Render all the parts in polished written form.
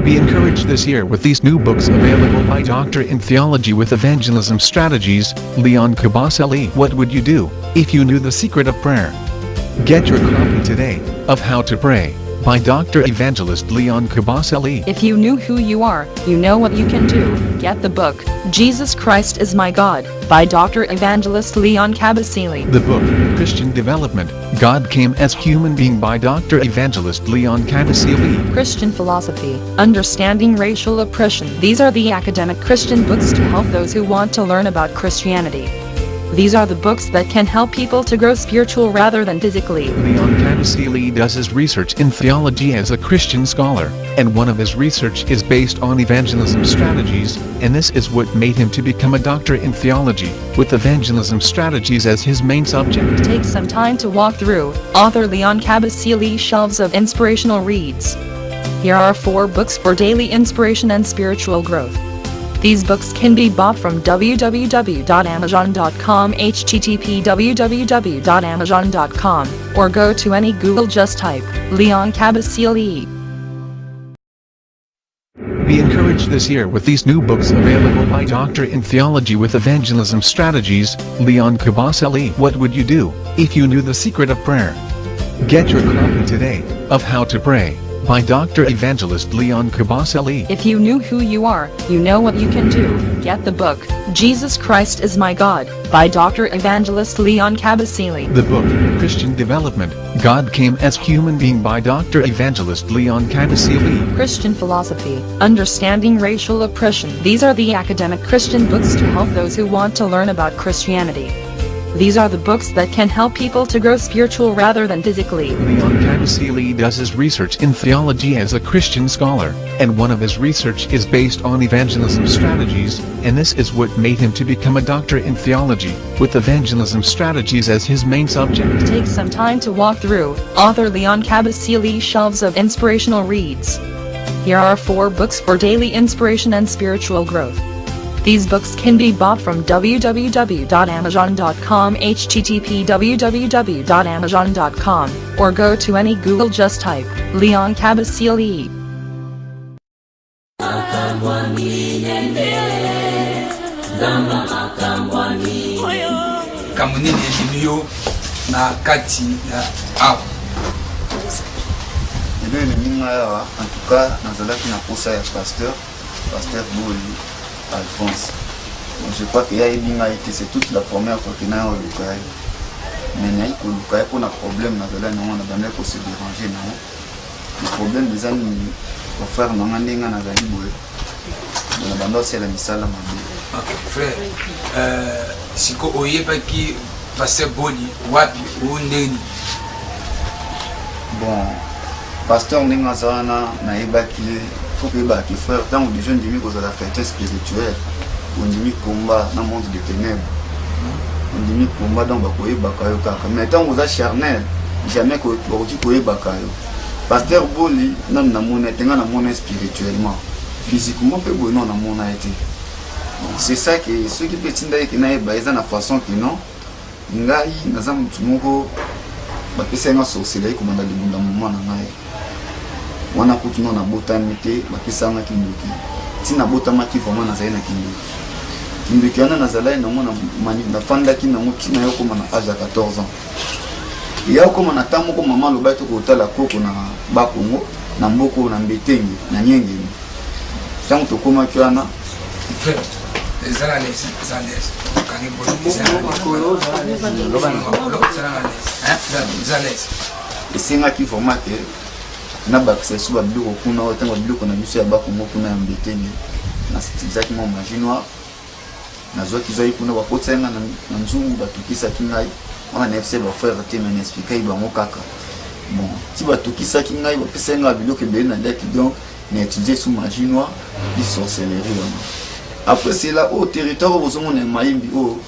Be encouraged this year with these new books available by Doctor in Theology with Evangelism Strategies, Leon Kabasele. What would you do if you knew the secret of prayer? Get your copy today of How to Pray by Dr. Evangelist Leon Kabasele. If you knew who you are, you know what you can do. Get the book, Jesus Christ is My God, by Dr. Evangelist Leon Kabasele. The book, Christian Development, God Came as Human Being by Dr. Evangelist Leon Kabasele. Christian Philosophy, Understanding Racial Oppression. These are the academic Christian books to help those who want to learn about Christianity. These are the books that can help people to grow spiritual rather than physically. Leon Kabasele does his research in theology as a Christian scholar, and one of his research is based on evangelism strategies, and this is what made him to become a doctor in theology, with evangelism strategies as his main subject. Take some time to walk through author Leon Kabasele's shelves of inspirational reads. Here are 4 books for daily inspiration and spiritual growth. These books can be bought from www.amazon.com, http www.amazon.com, or go to any Google, just type Leon Kabasele. Be encouraged this year with these new books available by Doctor in Theology with Evangelism Strategies, Leon Kabasele. What would you do if you knew the secret of prayer? Get your copy today of How to Pray by Dr. Evangelist Leon Kabasele. If you knew who you are, you know what you can do. Get the book, Jesus Christ is My God, by Dr. Evangelist Leon Kabasele. The book, Christian Development, God Came as Human Being by Dr. Evangelist Leon Kabasele. Christian Philosophy, Understanding Racial Oppression. These are the academic Christian books to help those who want to learn about Christianity. These are the books that can help people to grow spiritual rather than physically. Leon Kabasele does his research in theology as a Christian scholar, and one of his research is based on evangelism strategies, and this is what made him to become a doctor in theology, with evangelism strategies as his main subject. Take some time to walk through author Leon Kabasele's shelves of inspirational reads. Here are 4 books for daily inspiration and spiritual growth. These books can be bought from www.amazon.com, http www.amazon.com, or go to any Google, just type Leon Kabasele. Kamunini Junior na kati na au. Ndio niminga ya en tout cas nazalaki na posa ya pasteur Boli Alphonse. Bon, je crois qu'il y a une c'est toute la première fois qu'il y a un Lukaï. Mais il y a un Lukaï pour un problème, on a besoin de se déranger. Le problème des amis, pour faire un an, on a besoin de la mise à la main. Ok, frère. Si vous voyez qui pasteur Boli, wapi ou Ndeni? Bon, pasteur Ndengazana, naïbaki. Il faut que les frères, tant que les jeunes disent que la fête spirituelle, on dit combat dans le monde des ténèbres. On dit combat dans le bakayo. Mais tant que vous êtes charnel, jamais que vous dites bakayo. Pasteur Boli, non, on spirituellement. Physiquement, peu bon, non, on a été. C'est ça que ceux qui peuvent dire qu'ils n'ont pas la façon que non, ils n'ont pas de sorcellerie comme on a dit dans le moment. Wana kutuno na botami te bakisanga kinduki tina botama ki vraiment nazali na kinduki ana nazali na mona mani na fanda ki na mutina yoko mana âge 14 ans yako mana tamu ko mama lo baito ko tala koko na bakongo na mboko na mbetenge na nyenge tangu to koma kiana ezala les andes kanibo esenga ki vraiment que na bakse suba biloko kuna otango biloko na biso ya bakongo kuna ya mbetenge na stizaki mo majinoa na zo kizoi kuna bakotsenga na nzungu batukisa kingai wana na FC ba frère te mais expliquer bango kaka bon ti batukisa kingai bapesenga biloko be na ndaki donc na étudier sous majinoa di sorcellerie après c'est là au territoire où on est maïmbi au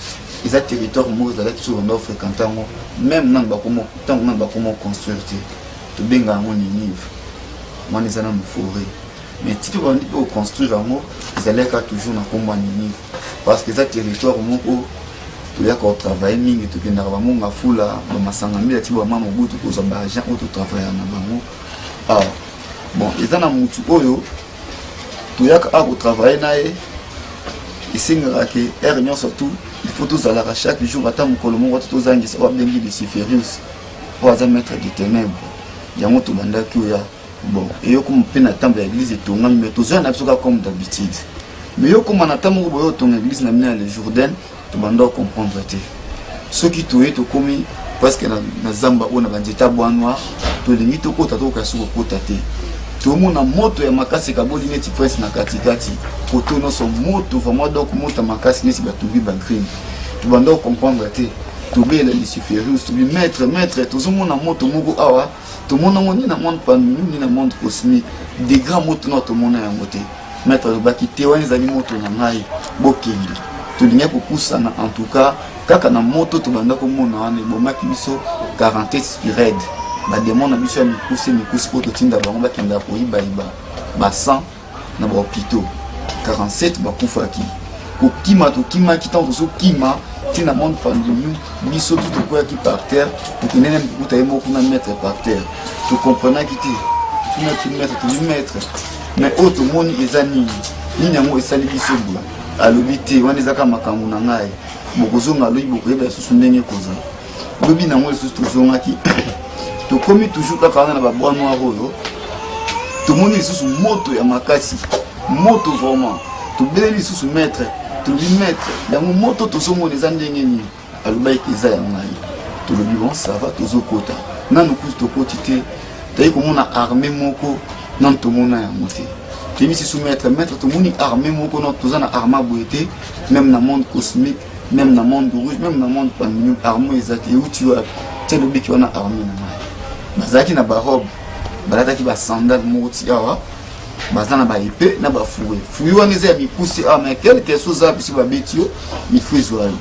ils a territoire mo za ki sur no fréquentango même nan bakomo tango nan bakomo construire to benga ngo ni nive moi les ana forêt mais si tu vas construire ngo ils allaient toujours na komba ni nive parce que ça territoire moko to ya ko travailler mingi to kenda ba monga fula ba masanga mila ti ba mama butu ko za ba agent auto travailler na bango ah bon ils ana mutu oyo toyaka a travailler nae isingaka ke réunion surtout il faut tous aller chaque jour ata mokolo moko tozangisa wa bengi Luciferius pour aza maître des ténèbres yango to bandaki oya bon et yo comme pe na temple l'église etonga mais tozo na biso comme d'habitude mais yo comme na temple boyo tonga église na mina le Jourdain to bando comprendre te ceux qui toye to komi parce que na zamba ona banjeta bwanwa to lingi to kota to kasuko kota te to mona moto ya makasi kaboli neti presse na katikati koto no so moto vraiment donc moto makasi neti batubi ba crime to bando comprendre te to be la Luciferius to be maître to zo mona moto moko awa to mona ngoni na monde pandémie ni na monde cosmique des grands motos no to mona ya moté maître ba ki te wani zali moto na ngai bokindi to linga ko kusana en tout cas kaka na moto to banda ko mona wana bomaki biso 40 spired ba demon na biso ya mikusi ko to tinda bango ba kenda ko iba ba 100 na ba hôpitaux 47 ba kufaki ko kima to kima kitanto so kima tina monde pandémie biso tout ko qui par terre to kenene mkuta yemo kuna mettre par terre to comprendre kiti tu mettre mais autre moni ezani ni nyango esali biso bula alobité wana ezaka makambo na ngai bokozonga loyi bokoyeba susu ndenge koza lobi na moi susu tozongaki to komi toujours kaka na ba bois noir oyo to moni susu moto ya makasi moto vraiment to beleli susu maître to lui maître yango moto to somona eza ndenge nini alobai keza ya ngai to lobi bon ça va tozokota nanu kusu to kotite tayi komona armée moko nan to mona ya moté temi si soumettre maître to moni armée moko non to zana arma boité même dans monde cosmique même dans monde rouge même dans monde pandémie armée ezaki où tu as telo biki wana armée na ngai bazaki na ba robe balataki ba sandal moti awa bazana ba épée na ba fouet wana eza ya mikusi mais quelque chose a bisi ba betio il faut zoali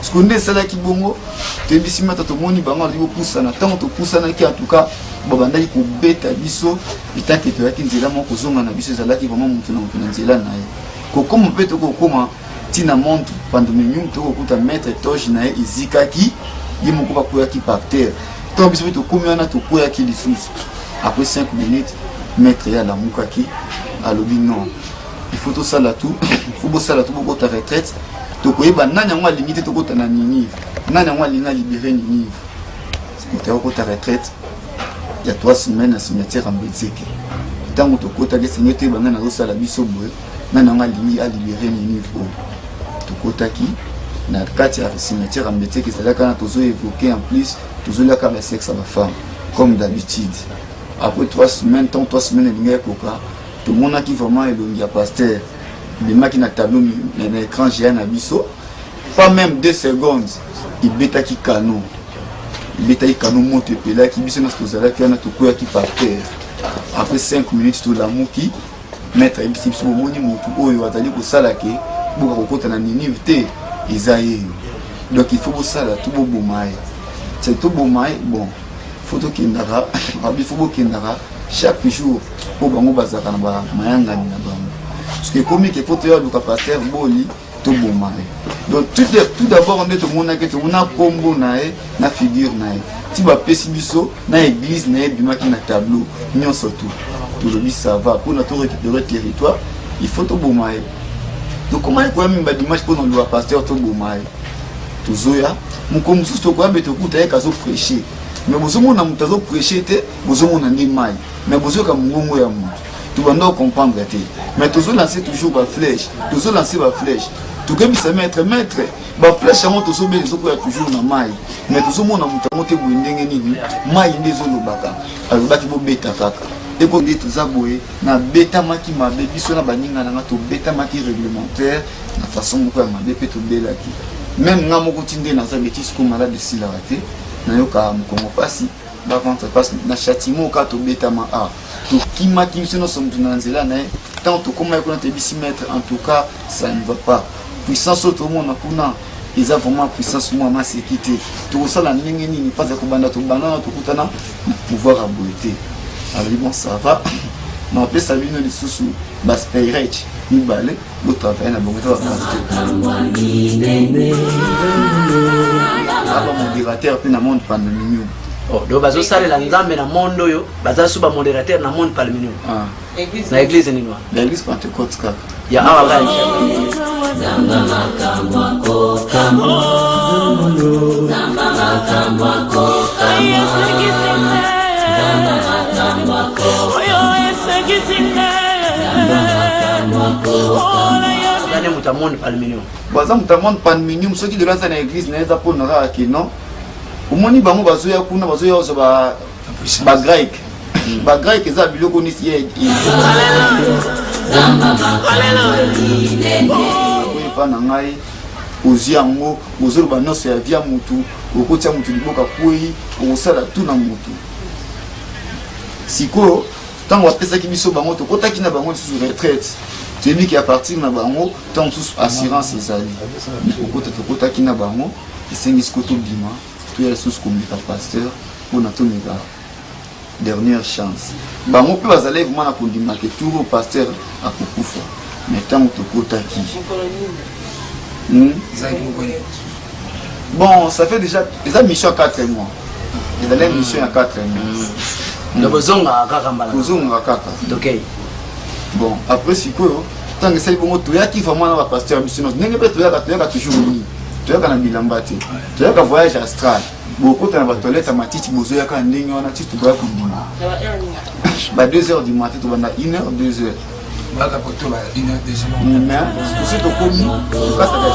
ce qu'on est ça qui bongo te bisi mata to moni bango li poussa na tant to poussa na ki en tout cas babandaki ko beta biso itaki to yaki nzela moko zonga na biso ezalaki vraiment mutu na nzela na ye ko comme peut to ko koma tina monde pandémie to ko kuta mettre toge na izikaki yimo ko ba ko yaki par terre to biso to komi na to ko yaki lisusu après 5 minutes maître ya la mukaki alobi non il faut tout ça là tout il faut bosser là tout pour ta retraite to ko yeba nanya ngwa limite to ko ta na Ninive nanya ngwa linga libérer Ninive c'est ko ta retraite il y a 3 semaines à cimetière en Belgique tant que to ko ta ke cimetière banga na zo la biso boye nanya ngwa lingi a libérer Ninive to ko ta ki na kati ya cimetière en Belgique c'est là quand to zo évoquer en plus to zo la ka ba sexe à la femme comme d'habitude. Après 3 semaines, 3 semaines, il y a tout le monde qui vraiment est le pasteur. Les maquines à tableau, l'écran géant à biso. Pas même 2 secondes, il bêta qui canon. Il bêta qui canon monte et là qui bise notre zala qui en a tout quoi qui par terre. Après 5 minutes, tout l'amour qui mettre un petit peu de moni moto. Oh, il va aller pour ça là qui pour rencontrer la Ninive. Isaïe. Donc il faut pour ça là tout beau maï. C'est tout beau maï, bon. Photo kindara abi fobo kindara chaque jour pour bango bazaka na ba mayanga ni na bango parce que comme que photo ya luka pasteur boli to bomale donc tout d'abord on est tout mona que tout mona kombo nae na figure nae ti ba pesi biso na église nae bima ki na tableau nyonso tout le ça va pour notre récupérer territoire il faut to bomale donc comment quoi même ba dimanche pour nous le pasteur to bomale tout zoya mon comme sous to quoi beto kuta e kazo prêcher mais vous avez un prêché, vous avez un animal, mais vous avez un mongo ya mutu. Tu vas nous comprendre. Mais tu vas lancer toujours la flèche, tu vas lancer la flèche. Tu vas se mettre, la flèche, tu vas toujours dans maille. Mais tu vas monter pour une dingue, maille des zones baka. Alors, tu vas bêta kaka. Et quand tu vas boire, na bêta maki ma bébé, sur la baninga, na to bêta maki réglementaire, la façon dont ma bébé te bélaki. Même na moko tinde na za bêtise comme malade de silarate. Nayoka mkongo pasi ba contre passe na châtiment ka to betama a to kima kimse no somtu na nzela na tant to comme ko na te bisimetre en tout cas ça ne va pas puissance auto monde na kuna ils ont vraiment puissance moi ma sécurité to ça la ndenge nini pas ko banda to banda to kutana pouvoir aboiter alors bon ça va mais après ça vient les sous bas payrech ni balé le travail na bongo to modérateur puis dans monde pandémie Oh, donc bazo sale la nzambe na mondo yo, baza suba modérateur na monde parmi nous. Ah. Na église ni noa. L'église Pentecôte kaka. Ya awa gani. Gani mutamonde parmi nous. Baza mutamonde parmi nous, ceux qui de lancer na église na eza pour nara ki non. Omoni bango bazoya kuna bazoya ozo ba grec. Ba grec eza biloko ni siye. Ko pa na ngai oziango ozolo ba noso ya via mutu okotia mutu liboka koi osala tout na mutu. Siko tango apesa ki biso bango to kotaki na bango sur retraite. Tu dis qu'à partir na bango tant sous assurance ezali. Kotaki na bango isengi skoto bima. Tu es sous comme le pasteur pour notre dernière chance. Bango peut bazaler vraiment na kondima que tout le pasteur a kukufa. Mais tant que kotaki. Bon, ça fait déjà les mission à 4 mois. Les allez mission à 4 mois. Donc bozonga kaka mbala. Bozonga kaka. OK. Bon, après si quoi tant que c'est bon tu y a qui vraiment na pasteur mission. N'enge pas tu y a toujours ni. Tu as un bilamba, tu as un voyage astral. Beaucoup de toilettes à ma petite bozo, il y a un ligne, on a tout pour le 2 heures du matin, tu vas 1 heure, 2 heures. Mais c'est au commis, grâce à la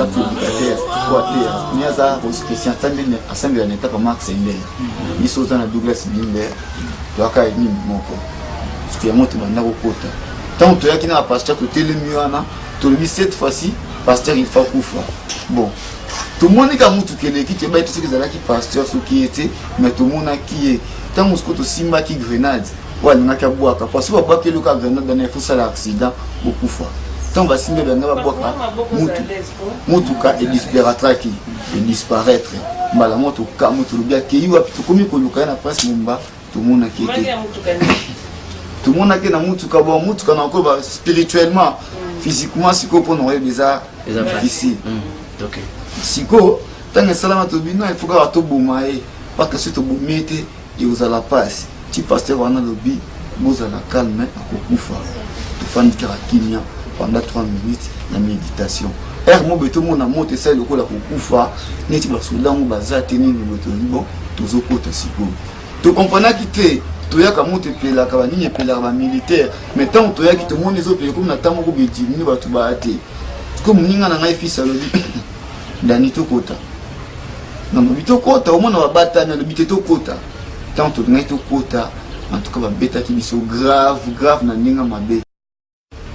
publicateur, mais à Christian Tambin, assemblée en étape Max Sender. Ils sont dans la Douglas Binder, tu as qu'à y moko. Ce qui est monté dans le côté. Tant que tu as qui n'a pas pasteur, tu es le mieux, tu le dis cette fois-ci, pasteur il faut couvrir. Bon, tout le monde est comme tout qui est qui est tout ce qui est pasteur, ce qui était, mais tout le monde qui est. Tant que tu as Simba qui grenade, ouais, il y a qui boire, parce que tu as le cas grenade dans un faux accident, beaucoup fois. Tant que Simba va boire, Moutuka est disparaître, disparaître. Mala Moutuka, Moutuka, qui est comme il y a presque Mumba, tout le monde qui est. Tout le monde qui est dans Moutuka, bon, Moutuka encore spirituellement, physiquement, c'est quoi pour nous déjà ici. OK. Siko, tant que Salama Tobino, il faut que tu boumaye, parce que si tu boumettes, et vous allez la passe. Tu passes dans le lobby, vous allez la calmer, à Kokufa. Tu fais une karakinia pendant 3 minutes, la méditation. Moi, tout le monde a monté ça, le coup la Kokufa, n'est pas soudain ou bazar, tenir le bon, tous au côté Siko. Tu comprends qui tu as qu'à monter la cabane, la militaire, mais tant que tu as qui te monte les autres, comme la tamo qui dit, nous va tout battre. Comme Ninga n'a pas fait ça, le dit, Danito Kota. Non, mais Bito Kota, au moins on va battre, mais le Bito Kota. Tant que tu as tout Kota, en tout cas, va bêta qui sont grave, na Ninga Mabe.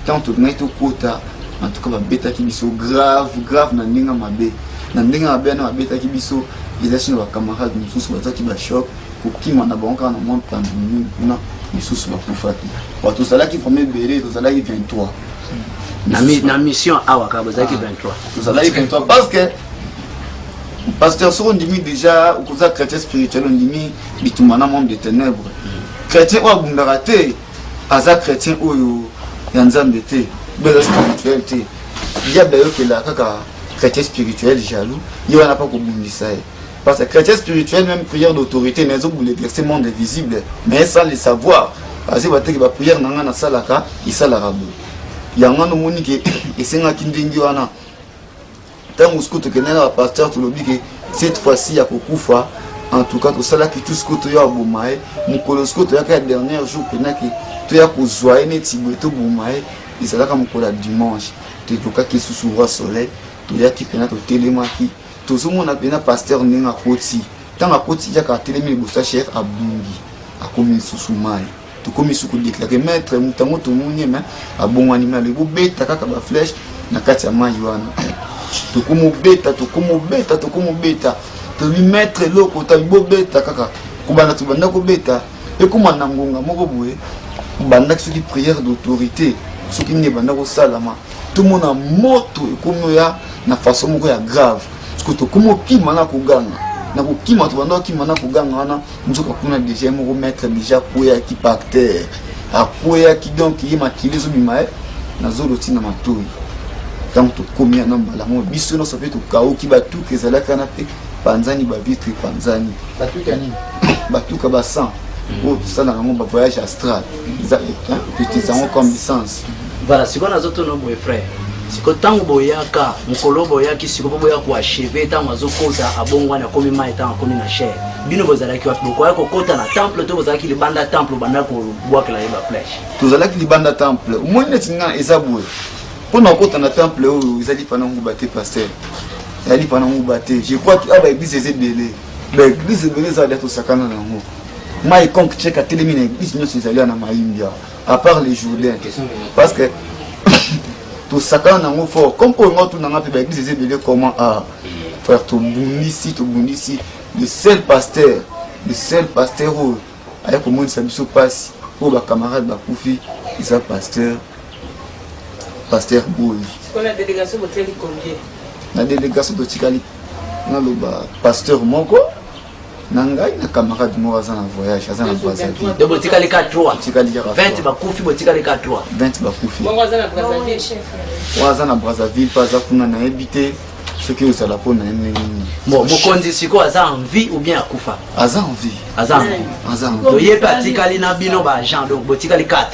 Tant que tu as tout Kota, en tout cas, va bêta qui sont grave, na Ninga Mabe. Na Ninga Mabe, na bêta qui sont, ils achètent nos camarades, nous sommes qui va choc. Pour qui m'en a bon quand on monte pandémie, on a des sous pour faire. Pour tout ça là qui formait Béré, tout ça là qui 23. La mission à Wakabo, ça qui 23. Tout ça là qui 23 parce que pasteur sur on dit déjà, ou comme ça chrétien spirituel on dit mais tout maintenant monde des ténèbres. Chrétien ou abundaraté, aza chrétien ou yanzam de té, belle spiritualité. Il y a d'ailleurs que là kaka chrétien spirituel jaloux, il y en a pas comme ça. Parce que chrétien spirituel, même prière d'autorité, mais ils ont l'exercer le monde invisible, mais sans le savoir. Parce que la prière n'a pas salaka, il s'alarabe. Il y a un monde qui est un kindingi wana. Tant que tu connais le pasteur, tu le dis que cette fois-ci, il y a Kokufa. En tout cas, tout ça là qui tout ce que tu as à Boumaï, mon colosco, tu as qu'à dernier jour, tu as pour joie, net si tu Boumaï, et c'est là comme pour la dimanche. Tu as qui sous le soleil, tu as qui connaît au télémaki. Tout le monde a bien un pasteur né à Koti. Tant à Koti, il y a qu'à télémé le chef à Bungi, à commis sous Soumaï. Tout comme il se déclaré maître, moutamou tout le monde, à bon animal, le bébé, ta caca flèche, na katia maïwana. Tout comme bêta, tout comme bêta, tout comme bêta. Tout lui mettre l'eau, tu as beau bêta, caca. Kubana tu banda ko bêta. Et comment n'angonga, moko boué. Banda qui prière d'autorité, ce qui n'est pas salama. Tout le monde a moto, et comme il y a une façon grave. jusqu'au to comment qui mana kuganga na kokima to bando kima na kuganga wana nzoka kuna déjà mo remettre déjà koya ki pacteur a koya ki donc yi makili zo bimae na zolo tina matoi donc to komia na mbala mo biso no so fait to kao ki batu ke zala kana pe panzani ba vitre panzani batu kani batu ka ba 100 oh ça na mo ba voyage astral petits ans comme licence voilà c'est quoi nazoto no mon frère siko tango boyaka mukolo boyaki siko boya ko achever tango azokoza abongwa na komi mai tango komi na cher bino bozalaki wapi ko yako kota na temple to bozalaki libanda temple banda ko boaka la yeba flèche to zalaki libanda temple umone tinga ezabwe pona kota na temple o ezali pana ngubate pasteur ezali pana ngubate je crois que aba église ezebele ba église ezebele za dato sakana na ngo mai konk cheka telemine église nyo ezali na maimbia à part les Jourdains parce que tout ça quand on a fort comme pour moi tout n'a pas église ezebele comment ah frère to bunisi le seul pasteur avec au monde ça biso passe pour ba camarade ba kufi isa pasteur boy on a délégation de télé combien la délégation de tikali na lo ba pasteur moko nanga na camarade mo azana voyage azana Brazzaville de botikali 4-3 tikali 20 ba kufi botikali 4-3 20 ba kufi mo azana Brazzaville chef azana Brazzaville pas kuna na habiter ce que ça la pona nini bon mokonzi siko aza en vie ou bien akufa aza en vie to yepa tikali na bino ba agent donc botikali 4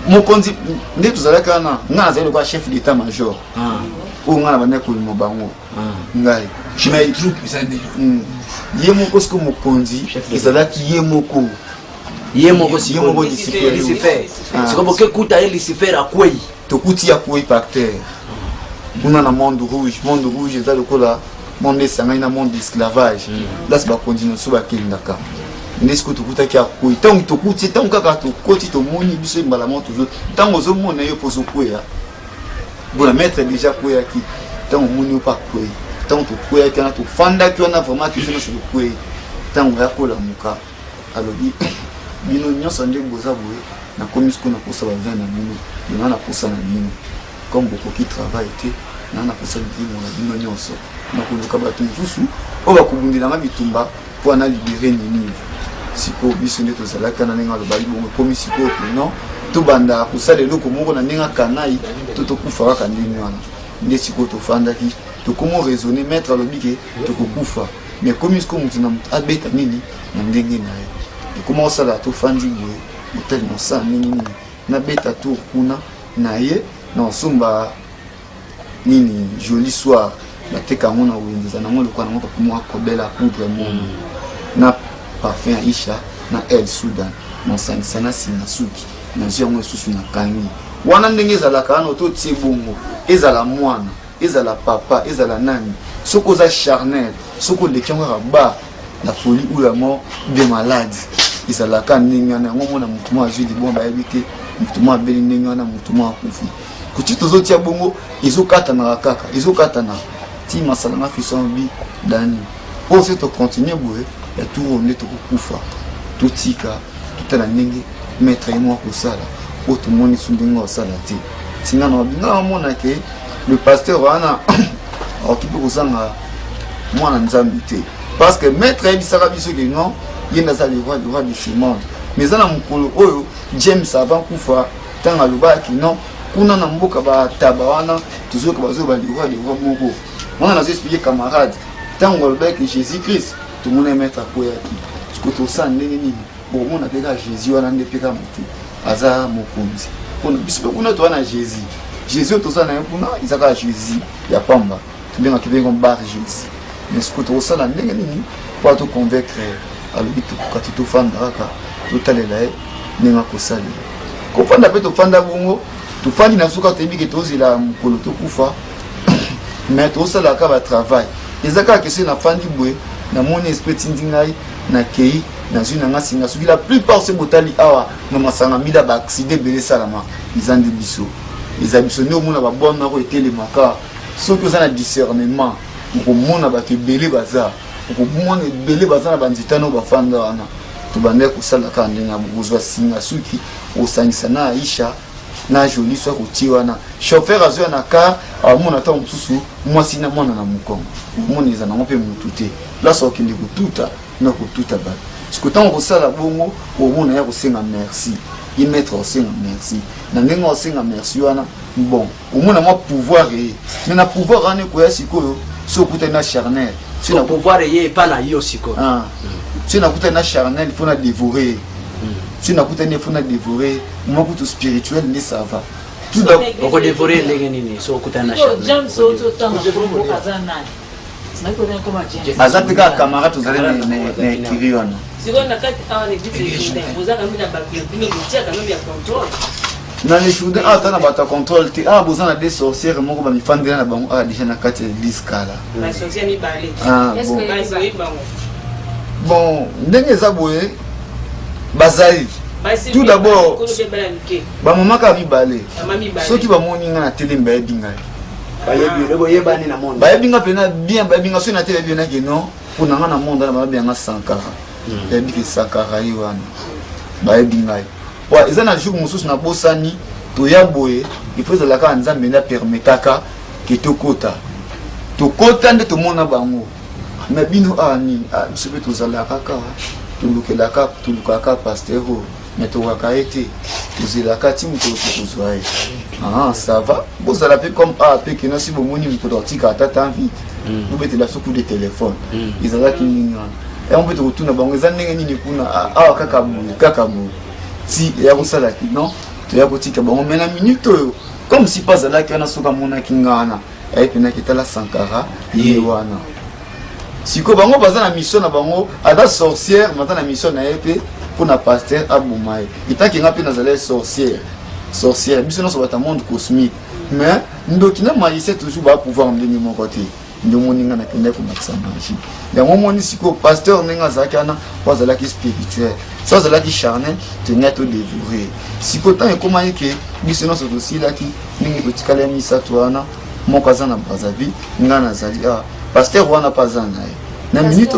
mokonzi nde tozalaka na azali kwa chef d'état major o ngana bana ko mo bango ngai mais troupe ça dit ye moko sko mokonzi ezalaki ye moko siko Lucifer siko boke kuta ye Lucifer akwei to kuti ya kwei pacteur kuna na monde rouge ezali lokola monde esangani na monde d'esclavage là c'est ba continuer so ba kindaka ndesiko tokutaki akwei ntango tokuti ntango kaka tokoti tomoni biso mbala mo toujours ntango ozomona yo poso kwea bona maître déjà kweyaki ntango omoni yo pa kwei ntango tokweyaki wana tofandaki wana vraiment kiso nyonso tokwei ntango yakolamuka alobi bino nyonso nde boza boye nakomi siko nakosa bavin na bino bino nakosa na bino comme bokoki travail te nakosa bino na bino nyonso nakoluka bato mosusu oyo bakobundelanga bitumba mpo ana libere Ninive siko biso nde tozalaka na ndenge alobaki bongo ekomi sikoyo non tobanda kosala eloko moko na ndenge akanai to tokufa kaka ndenge wana nde sikoyo tofandaki tokomo raisonner maître alobi ke tokokufa mais komi siko motu na motu abeta nini na ndenge na ye ekoma kosala tofandi boye motali mosala ndenge nini nabeta tour kuna na ye na osomba nini joli soir bateka yango na wenze nango lokola nango pakomwa kobela poudre mono na parfum Aisha na El Soudan mosangisa na singa suki na yango esusu na kangi wana ndenge ezalaka wana ototie bongo ezala mwana ezala papa ezala nani soko oza charnel soko oleki yango kaka ba la folie ou la mort de malade ezalaka ndenge wana yango mona motu mo azwi liboma bayebi te motu mo abeli ndenge wana motu mo akufi kuti tozotia bongo ezokatanaka kaka ezokatana ti masala na fiso bi dani oyo se tocontinue boye ya turo nde tokokufa totika totala ndenge maître ye moko kosala oyo tomoni so ndenge osala te tinga na babinga bamona ke le pasteur wana akoki mpe kozanga mwana nzambe te parce que maître ayebisaka biso ke non ye nde aza le roi de ce monde mais eza na mokolo oyo James avant kufa ntango alobaki non kuna na mboka bataba wana tozoyoka bazoyoba le roi moko wana nazoexplike camarade ntango alobaki Jésus Christ tomona maître akweyaki siko tosala ndenge nini bomona mpe kaka Jésus wana nde mpe kaka motu aza mokonzi mpona biso mpe kuna toza na Jésus oyo tozala na ye mpuna eza kaka Jésus ya pamba tobengaki mpe bar Jésus mais siko tokosala ndenge nini mpo toconvaincre alobi tokoka te tofanda kaka totalela ye ndenge akosalela kofanda mpe tofanda bongo tofandi na suka toyebi ke tozela mokolo tokufa mais tozosala kaka batravail eza kaka question nafandi boye namoni esprit tindi ngai nakei nazwi na nga singa soki la plupart se botali awa na masanga mida baaccident ebele esalama eza nde biso eza biso nde omona babwana moko etelemaka soki oza na discernement okomona bato ebele baza okomona ebele baza na banzita no bafanda wana tobandaki kosala kaka ndenge kozwa singa soki osangisa na Aisha na joli soit kotie wana chauffeur azoya na car amona ata mosusu mwasi na mwana na mokongo mona eza nango mpe motu te place okende kotuta na kotuta bato siko ntango kosala bongo omona ya kosenga merci ye maître osenga merci na ndenge osenga merci wana bon omona mwa pouvoir ye mais na pouvoir wana ekoya sikoyo so okutani na charnel sur le pouvoir ye pas na yo sikoyo si nakutani na charnel il faut na dévorer si nakutani il faut na dévorer mwa kutu spirituel nde ça va tout d'abord oko dévorer ndenge nini so okutani na charnel aza mpe kaka camarade tozali na écrit wana na les jours ata na bato ya contrôle te boza na des sorcières moko bamifandela na bango déjà na kati ya église kala bon ndenge eza boye bazali tout d'abord bamama kaka mibale soki bamoni nga na tele bayebi ngai bayebi nga mpena bien bayebi nga soki na te bayebi naki non mpona nga na monde na bayebi yanga sankara bayebi ke sankara ye wana bayebi ngai eza na jour mosusu na bosani toya boye ifo ezalaka ya nzambe nde apermetaka ke tokota nde tomona bango na bino nini biso mpe tozalaka kaka tulukaka paster me tokaka ye te tozelaka ti mokolo tokozwa ye ça va bozala mpe comme mpe kena si bomoni mokolo atika atata vite bobetela so coup de téléphone ezalaki nini wana yango mpe tokotuna bango eza ndenge nini kuna kaka boye si ya kosalaki non toya kotika bango me na minute oyo comme si pas azalaki wana soki amonaki nga wana ayepenaki etala sankara ye wana siko bango baza na mission na bango ada sorcière baza na mission na ye mpe mpona paster aboma ye etaki nga mpe nazala sorcière biso nyonso bata monde cosmique mais ndoki na magicien toujours bapouvoir ndenge moko te nde omoni nga nakendaki komakisa magie yango omoni sikoyo paster ndenge azalaki wana po azalaki spirituel so azalaki charnel tenia todévoure sikoyo ntango ekomani ke biso nyonso tosilaki ndenge totikala ya misato wana moko aza na Brazzaville nga nazali paster wana mpe aza na ye na minute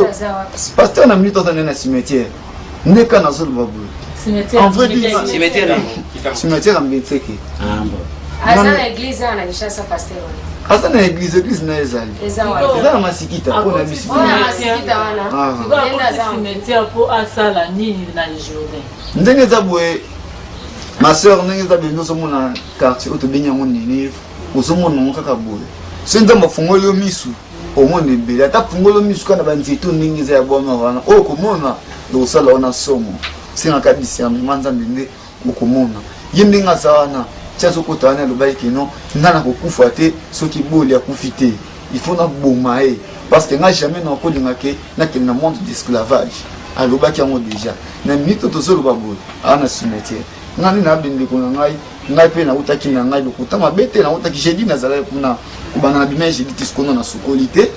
paster na minute aza nde na cimetière nde ka nazoloba boye en vrai cimetière ambetseke aza na église wana Kinshasa paster wana aza na église na ezali eza na masikita mpona biso ndenge eza boye ma sœur ndenge eza boye ozomona quartier oyo tobengi yango Ninive ozomona yango kaka boye so nzambe afungoli yo misu omona ebele ata fungoli yo misu kaka na banzete ndenge eza ya bwama wana oyo okomona okosala wana somo sengaka discernement nzambe nde okomona ye ndenge aza wana tia azokota wana alobaki keno nga na kokufa te soki boli akufi te il faut naboma ye parce que nga jamais nakolingake nakende na monde d'esclavage alobaki yango déjà na minute tozoloba boye awa na cimetière nga nde nabendeko na ngai mpe nautaki na ngai lokuta mabe te nautaki jeudi nazalaki kuna kobanda na bima ya jeudi te sikono na sokoli te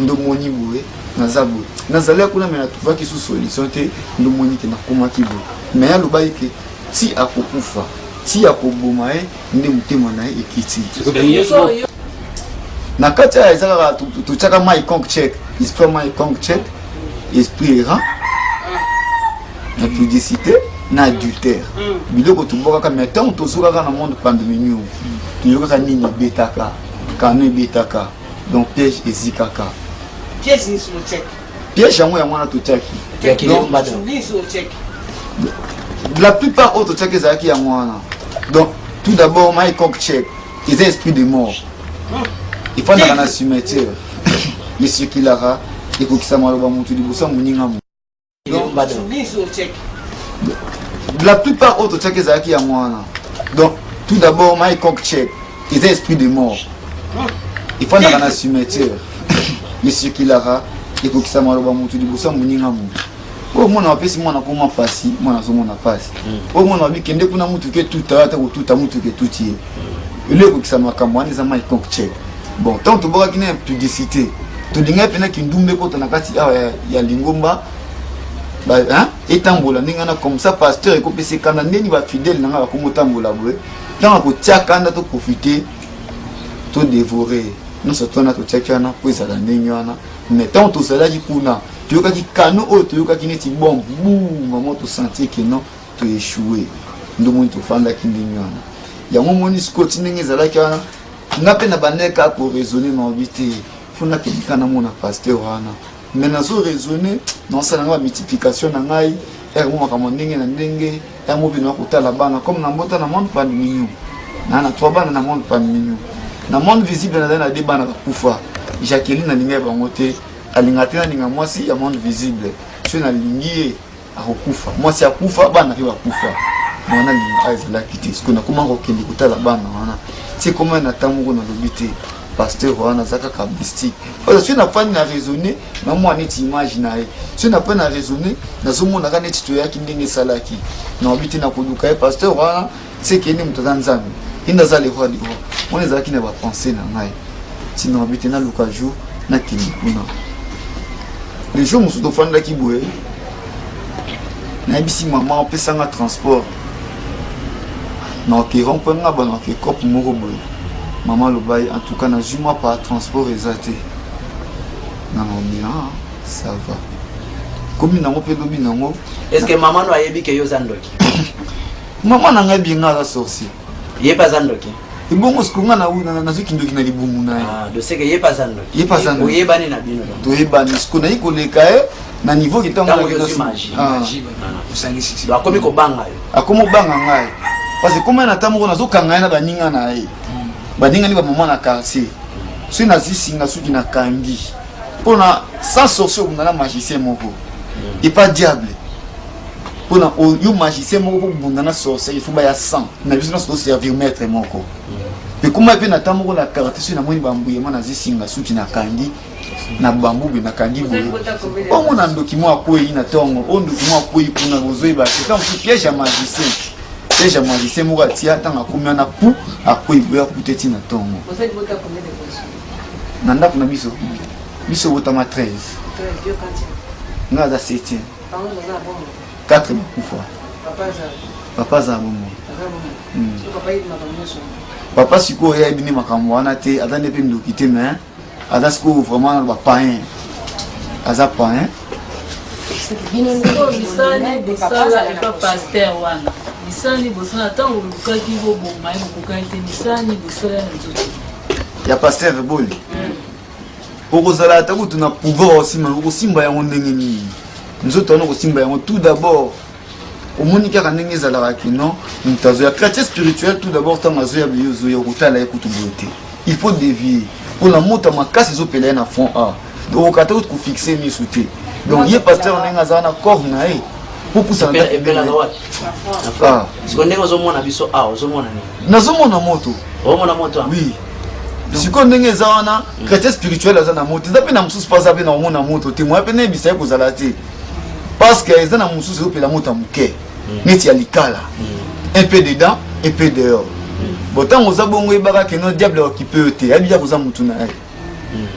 ndomoni boye naza boye nazalaki kuna me natuvaki su solution te ndomoni ke nakomaki boye me alobaki ke ti akokufa ti akoboma ye nde motema na ye ekiti na kati ya eza kaka totiaka mai conk check esprit mai conk check esprit errant na pudicité na adultère biloko tobokaka me ntango tozokaka na monde pandemie toyokaka nini ebetaka kano ebetaka donc piège ezikaka piège yango wana totiaki la plupart oyo totiaki ezalaki yango wana donc tout d'abord mai conk check eza esprit de mort efandaka na cimetière esirkulaka ekokisa maloba motu liboso ya moninga mo la plupart oyo totiaki ezalaki yango wana donc tout d'abord mai conk check eza esprit de mort efandaka na cimetière esirkulaka ekokisa maloba motu liboso ya moninga motu oyo mwana wapesi mwana koma pasi mwana azomona pasi oyo mwana wabikende kuna mutuke tuta ata kotuta mutuke tuti ye ele ekokisa makambo wana eza mai conk check bon ntango tobokaki na impudicité tolingai mpena kindumba ekota na kati awa ya lingomba etambola ndenge wana comme ça pasteur ekopesa ekanda ndeni bafidele na nga bakomotambola boye ntango akotia kanda toprofite todévore nyonso twana totiaki wana po ezala ndenge wana mais ntango tozalaki kuna toyokaki kano oyo toyokaki neti bombe buma mo tosentie ke non toéchoué ndomoni tofandaki ndenge wana ya momoni Scott ndenge ezalaki wana nga pe na bandeka ko raisonner na obité funa kelika na mona pasteur wana mais nazo raisonner non ça na multiplication na ngai mo makambo ndenge na ndenge ya mo bino kutala bana comme na mbota na monde pan mignon na 3 bana na monde pan mignon na monde visible na des bana kufa Jacqueline na linga bango te alinga te na linga mwasi ya monde visible je na lingi akokufa mwasi akufa bana pe bakufa mwana linga azala kiti sikona kuma kokende kutala bana wana c'est comment na tamugo na lobité pasteur wana zaka ka mystique parce que na pas na raisonner na moi neti image na ye tu na pas na raisonner na zomona ka neti to yaki ndenge salaki na obité na koduka pasteur wana c'est que ni mutazanzami inda zale kwa liko on les zaki na ba penser na ngai ti na obité na luka jour na kini kuna les jours musu to fanda ki boye na bisi maman pesanga transport na ke rompanga ba na ke cop moko boye maman le bail en tout cas na juma par transport exaté na bien ça va comme na ngope lobi nango est-ce que maman no ayebi ke yo zandoki maman na ngai bien la sorcier ye pas zandoki ibongo sikunga na zuki ndoki na libumu na ah de ce que ye pas zandoki ye pas zandoki ye bani na bino to ye bani sikuna iko leka na niveau qui tango na image usangisi ba komi ko banga yo akomo banga ngai parce que comme na tamuko na zokanga na baninga na ye baninga ni ba maman na quartier so na zisinga suki na kangi pona sans sorcier na magicien moko et pas diable pona yo magicien moko pour bunda na sorcier il faut ba ya 100 na biso na so servir maître moko et comment pe na tamuko na quartier so na moni bambuye na zisinga suki na kangi na bambu be na kangi boye o mona ndoki mo akoyi na tongo o ndoki mo akoyi kuna bozoyi ba c'est comme piège à magicien déjà magicien moko atia tanga komia na pu akoyi boya kuteti na tongo na ndako na biso biso botama 13 nga za 7 4 kufa papa za bomo papa siko ya bini makambo wana te atande pe ndoki te mais aza siko vraiment ba pain aza pain bisani bosala epa pasteur wana bisani bosala ntango olukaki boboma ye bokokaki te bisani bosala ya nzoto ya pasteur boli okozala ata kutu na pouvoir osimba okosimba yango ndenge nini nzoto wana okosimba yango tout d'abord omoni kaka ndenge ezalaka kino moto azoya chrétien spirituel tout d'abord ntango azoya beyo ozoya okotala ye kutu boye te il faut dévier mpona moto makasi ezopela ye na fond a okokata kutu kofixe miso te donc ye pasteur ndenge azala na corps na ye ndenge ozomona biso awa ozomona nini nazomona moto omona moto oui siko ndenge eza wana chrétien spirituel aza na moto eza mpe na mosusu mpo aza mpe na omona moto te moya mpe nayebisa ye kozala te parce que eza na mosusu ezopela moto ya moke neti ya likala un peu dedans un peu dehors bon ntango oza bongo oyebaka keno diable aokipe yo te ayebija koza motu na ye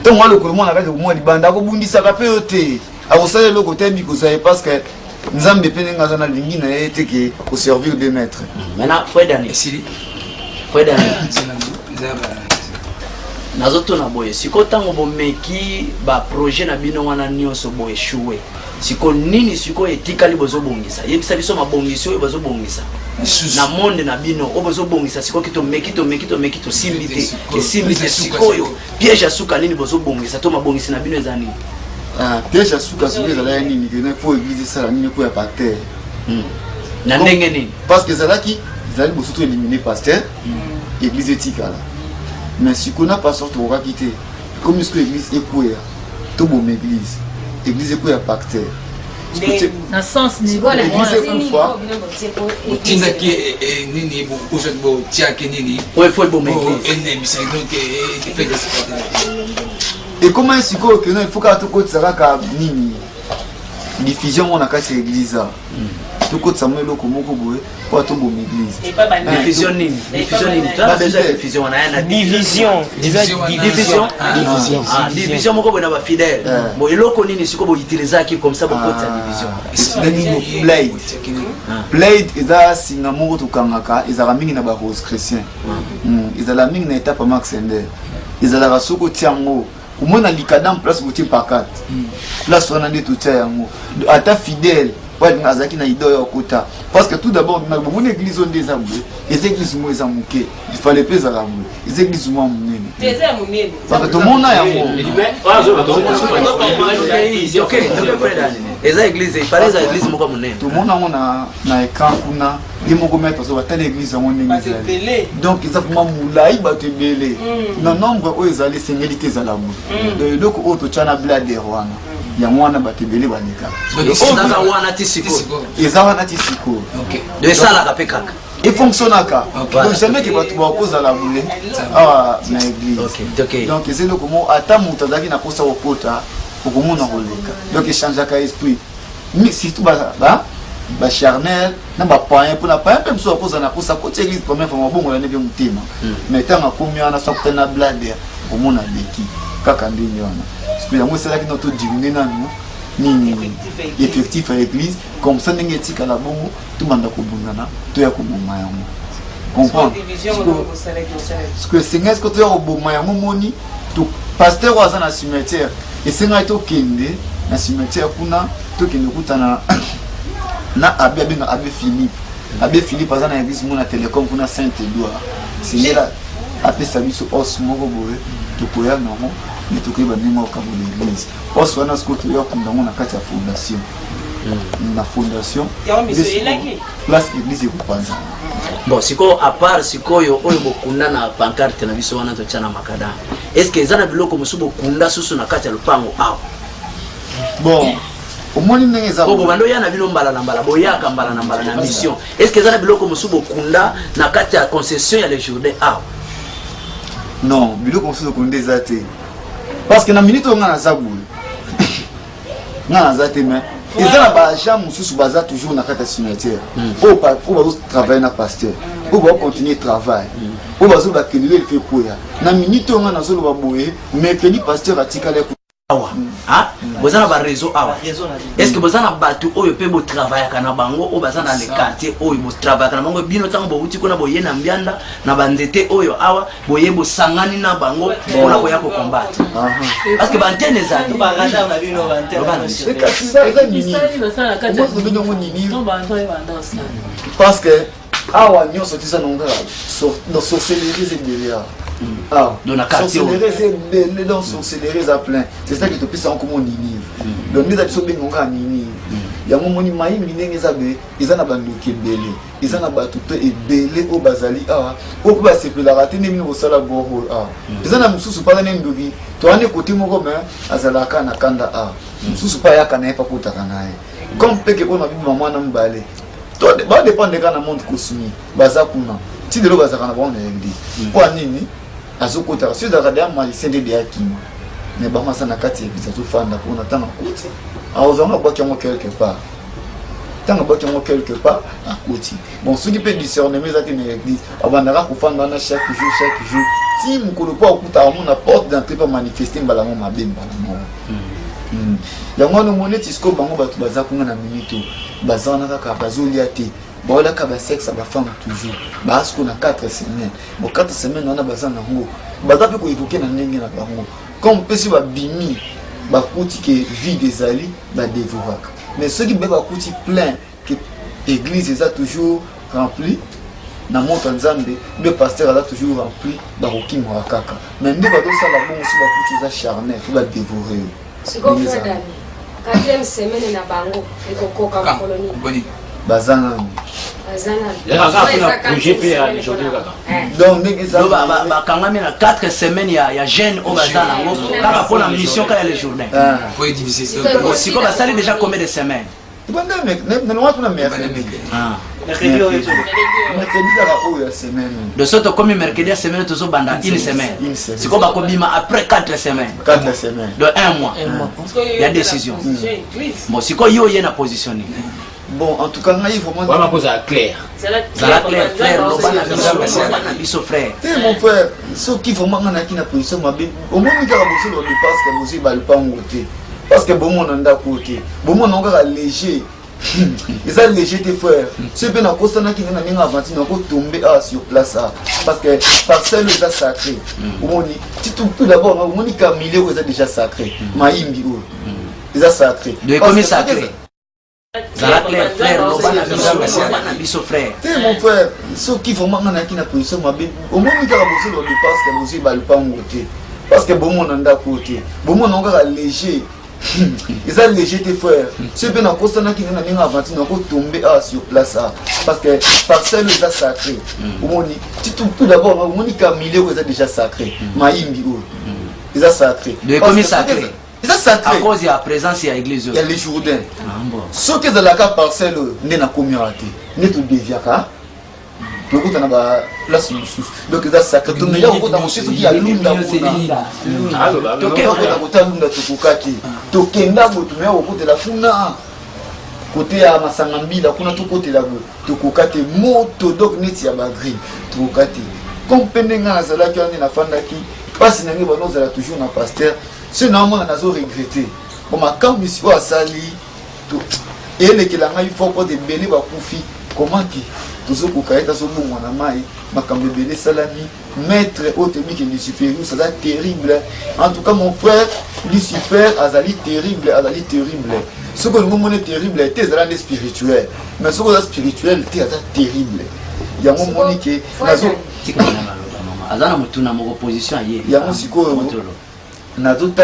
ntango alokolo mwana kati komona libanda akobundisaka mpe yo te akosala eloko te yebi kozala ye parce que nzambe mpe ndenge aza na lingi na ye te ke koservir de maître maintenant nazotuna boye siko ntango bomeki baprojet na bino wana nyonso boeshue siko nini siko etikali bozobongisa yebisa biso mabongisi oyo bozobongisa na monde na bino oyo bozobongisa siko kitomeki tosimbi te esimbi te sikoyo piège asuka nini bozobongisa to mabongisi na bino eza nini piège asuka soki ezala ya nini kene fo église esala nini po ya paster na ndenge nini parce que ezalaki boso to éliminer pasteur église etikala mais si qu'on a pas sorti au rakité comme ce que l'église est quoi tout bon église est quoi pacteur na sens ni Sikola l'église est fois utinda ki nini bo kushat bo tiake nini ouais faut bon église ene bisa donc fait et comment est-ce que non il faut qu'à tout côté ça ka nini diffusion on a cassé l'église tout côté ça me loko moko boye pour tout bon église diffusion nini tu as besoin de diffusion on a division moko boye na ba fidèle bon eloko nini siko bo utiliser qui comme ça bo côté sa division blade eza singa moko to kangaka ezala mingi na ba rose chrétien ezala mingi na étape max ender ezala rasoko tiango umona likadam place botie pakat place wana nde to tia yango ata fidèle ouais azaki na idée ya kota parce que tout d'abord na bon église on des aboués les églises mo ezamuke il fallait pas za aboué les églises mo munene parce que tout le monde a OK eza église ipare za église moko munene tout le monde na écran kuna les moko mettre so batana église on ngi donc ils savent moulai bato belé na nombre o ezali sengeli te za la boue de loko auto chana blade rwana ya mwana bato belé baleka eza wana tisiko eza wana tisiko de sala kapeka il fonctionne aka donc jamais que bato ba cause la boue ah na église OK donc c'est le comment ata mutazaki na kosa okota okomona koleka donc il change ka esprit mais surtout ba charnel na ba païen pour la païen même so cause na kosa côté église première fois bongo la nebe mutima mais tant akomi ana sorte na blade okomona leki kaka ndinyo wana parce que yango c'est là que notre diminuer nanu ni effectif à l'église comme ça ndenge tika la bongo tout manda ko bungana to ya ko boma yango comprendre ce que c'est est-ce que tu as au boma yango moni tout pasteur wa na cimetière et c'est ngai to kende na cimetière kuna to kende kutana na abbé Philippe azana église mona télécom kuna Saint-Édouard c'est là après ça biso os moko boye to koya non mais to koyeba nimo ka l'église os wana ce que tu as comme dans na kati ya fondation na fondation place église ekupanza bon siko à part sikoyo oyo bokunda na pancarte na biso wana to chana makada est-ce que ezana biloko musubo kunda susu na kati ya lupango awo bon omoni ndenge za bobo bando yana bino mbala na mbala boyaka mbala na mbala na mission est-ce que ezana biloko musubo kunda na kati ya concession ya le Jourdain awo non biloko musubo kunda ezate parce que na minute on a zabu na zate mais ezana ba agent mususu baza toujours na kati ya cimetière o ba travailler na pasteur o ba continuer travail o ba zo ba kelele il fait koya na minute on a zo ba boye mais que ni pasteur atika le awa ah bozana ba réseau awa est-ce que bozana batu oyo pe bo travailler kana bango o bazana le quartier oyo bo travailler kana bango bino tango bo uti kuna bo yena mbianda na banzete oyo awa boye bo sangani na bango bona ko yako combattre parce que bantene za to baganda na bino bantene c'est que ça ni parce que awa nyonso tisa nonga dans sorcellerie c'est derrière ah dans la quartier les dons sorcellerie à plein c'est ça qui te pisse encore mon Ninive donc nous avons bien nonga Ninive ya momoni mai minenge zabe izana banduki belé izana batuto ebelé au bazali ah au ba sepela raté nemi au sala boho ah izana mususu pa na ndugi to ane côté moko mais azalaka na kanda ah mususu pa yaka na pa kutaka nae comme peke ona bibi mama na mbale to ba dépendre kana monde kosumi baza kuna ti de lo baza kana bon église pour nini azokota si da radio magicien de yakima ne ba masa na kati ebisa to fanda ko na tanga kuti azonga ba kyango quelque part tanga ba kyango quelque part à kuti bon ce qui peut discerner mais ati na église abandaka ko fanda na chaque jour ti mukolo pa okuta amona porte d'entrée pa manifester mbalango mabemba mo yango no moneti sko bango batu baza kunga na minito bazana kaka bazolia te bola ka ba sexe ba femme toujours parce qu'on a 4 semaines bon 4 semaines on a besoin na ngo baza pe ko évoquer na ndenge na bango comme pesi ba bimi ba kuti que vie des ali ba dévoraka mais ceux qui ba kuti plein que église est toujours remplie na monte nzambe le pasteur a toujours rempli ba rokimo akaka mais ndé ba do sala bon aussi ba kuti za charnel faut ba dévorer c'est comme ça dali 4e semaine na bango et kokoka colonie bazana donc bakangami na 4 semaines ya jeune au bazana ngo kaka pona mission ka ya le Jourdain faut diviser ça siko basali déjà combien de semaines de sorte comme mercredi à semaine tous banda une semaine siko bakobima après 4 semaines de 1 mois il y a décision bon siko yo yena positionné. Bon, en tout cas, il faut moi ma pose à clair. C'est la clair, biso frère. Mon frère, ce qu'il faut moi na kina position ma bien. Au moins il y a beaucoup de parce que vous ba le pas ngoté. Parce que bon mon anda côté. Bon mon nga léger. Ils sont légers tes frères. C'est bien à cause na kina na ninga avanti na ko tomber sur place parce que parcelle est sacré. Au moins tout d'abord, au moins il camille est déjà sacré. Maïmbi ou. Ils sont sacrés. De comme sacré. Zala clair, frère, frère. Mon frère, ceux qui font maintenant qui n'a position, au moins il y a besoin de parce que vous avez pas côté. Parce que bon monde en côté. Bon monde encore léger. Ils sont légers tes frères. C'est bien en constant qui n'a pas avancé, n'a pas tombé sur place parce que parcelle est sacré. Au moins tout d'abord, au moins il y a milieu qui est déjà sacré. Maïmbi ils sont sacrés. De comme sacré. Ils sont sacrés. À cause de la présence de l'église. Il y a les Jourdains. Ceux qui sont dans la parcelle, n'est pas communauté. N'est tout dévié. Donc, on a la place. Donc, ils sont sacrés. Donc, il y a beaucoup d'ambition qui a l'unda. Donc, il y a beaucoup d'ambition. Donc, il y a beaucoup d'ambition. Côté ya Masangambi, là, kuna tout côté là, tu kokate moto donc neti ya bagri, tu kokate. Comme pendenga za la qui on est na fanda qui passe na ngi ba nous ala toujours na pasteur. Sinon on a regretté. Bon ma quand monsieur a sali tout et les qui la ngai faut pas de belé ba kufi. Comment qui toujours kokaita so bongo na mai makambe belé salami maître otemi qui Lucifer ça c'est terrible. En tout cas mon frère Lucifer azali terrible, azali terrible. Ce que nous avons terrible, c'est spirituel. Mais ce que est spirituel, c'est terrible. Il y a un moment qui est. Il y a un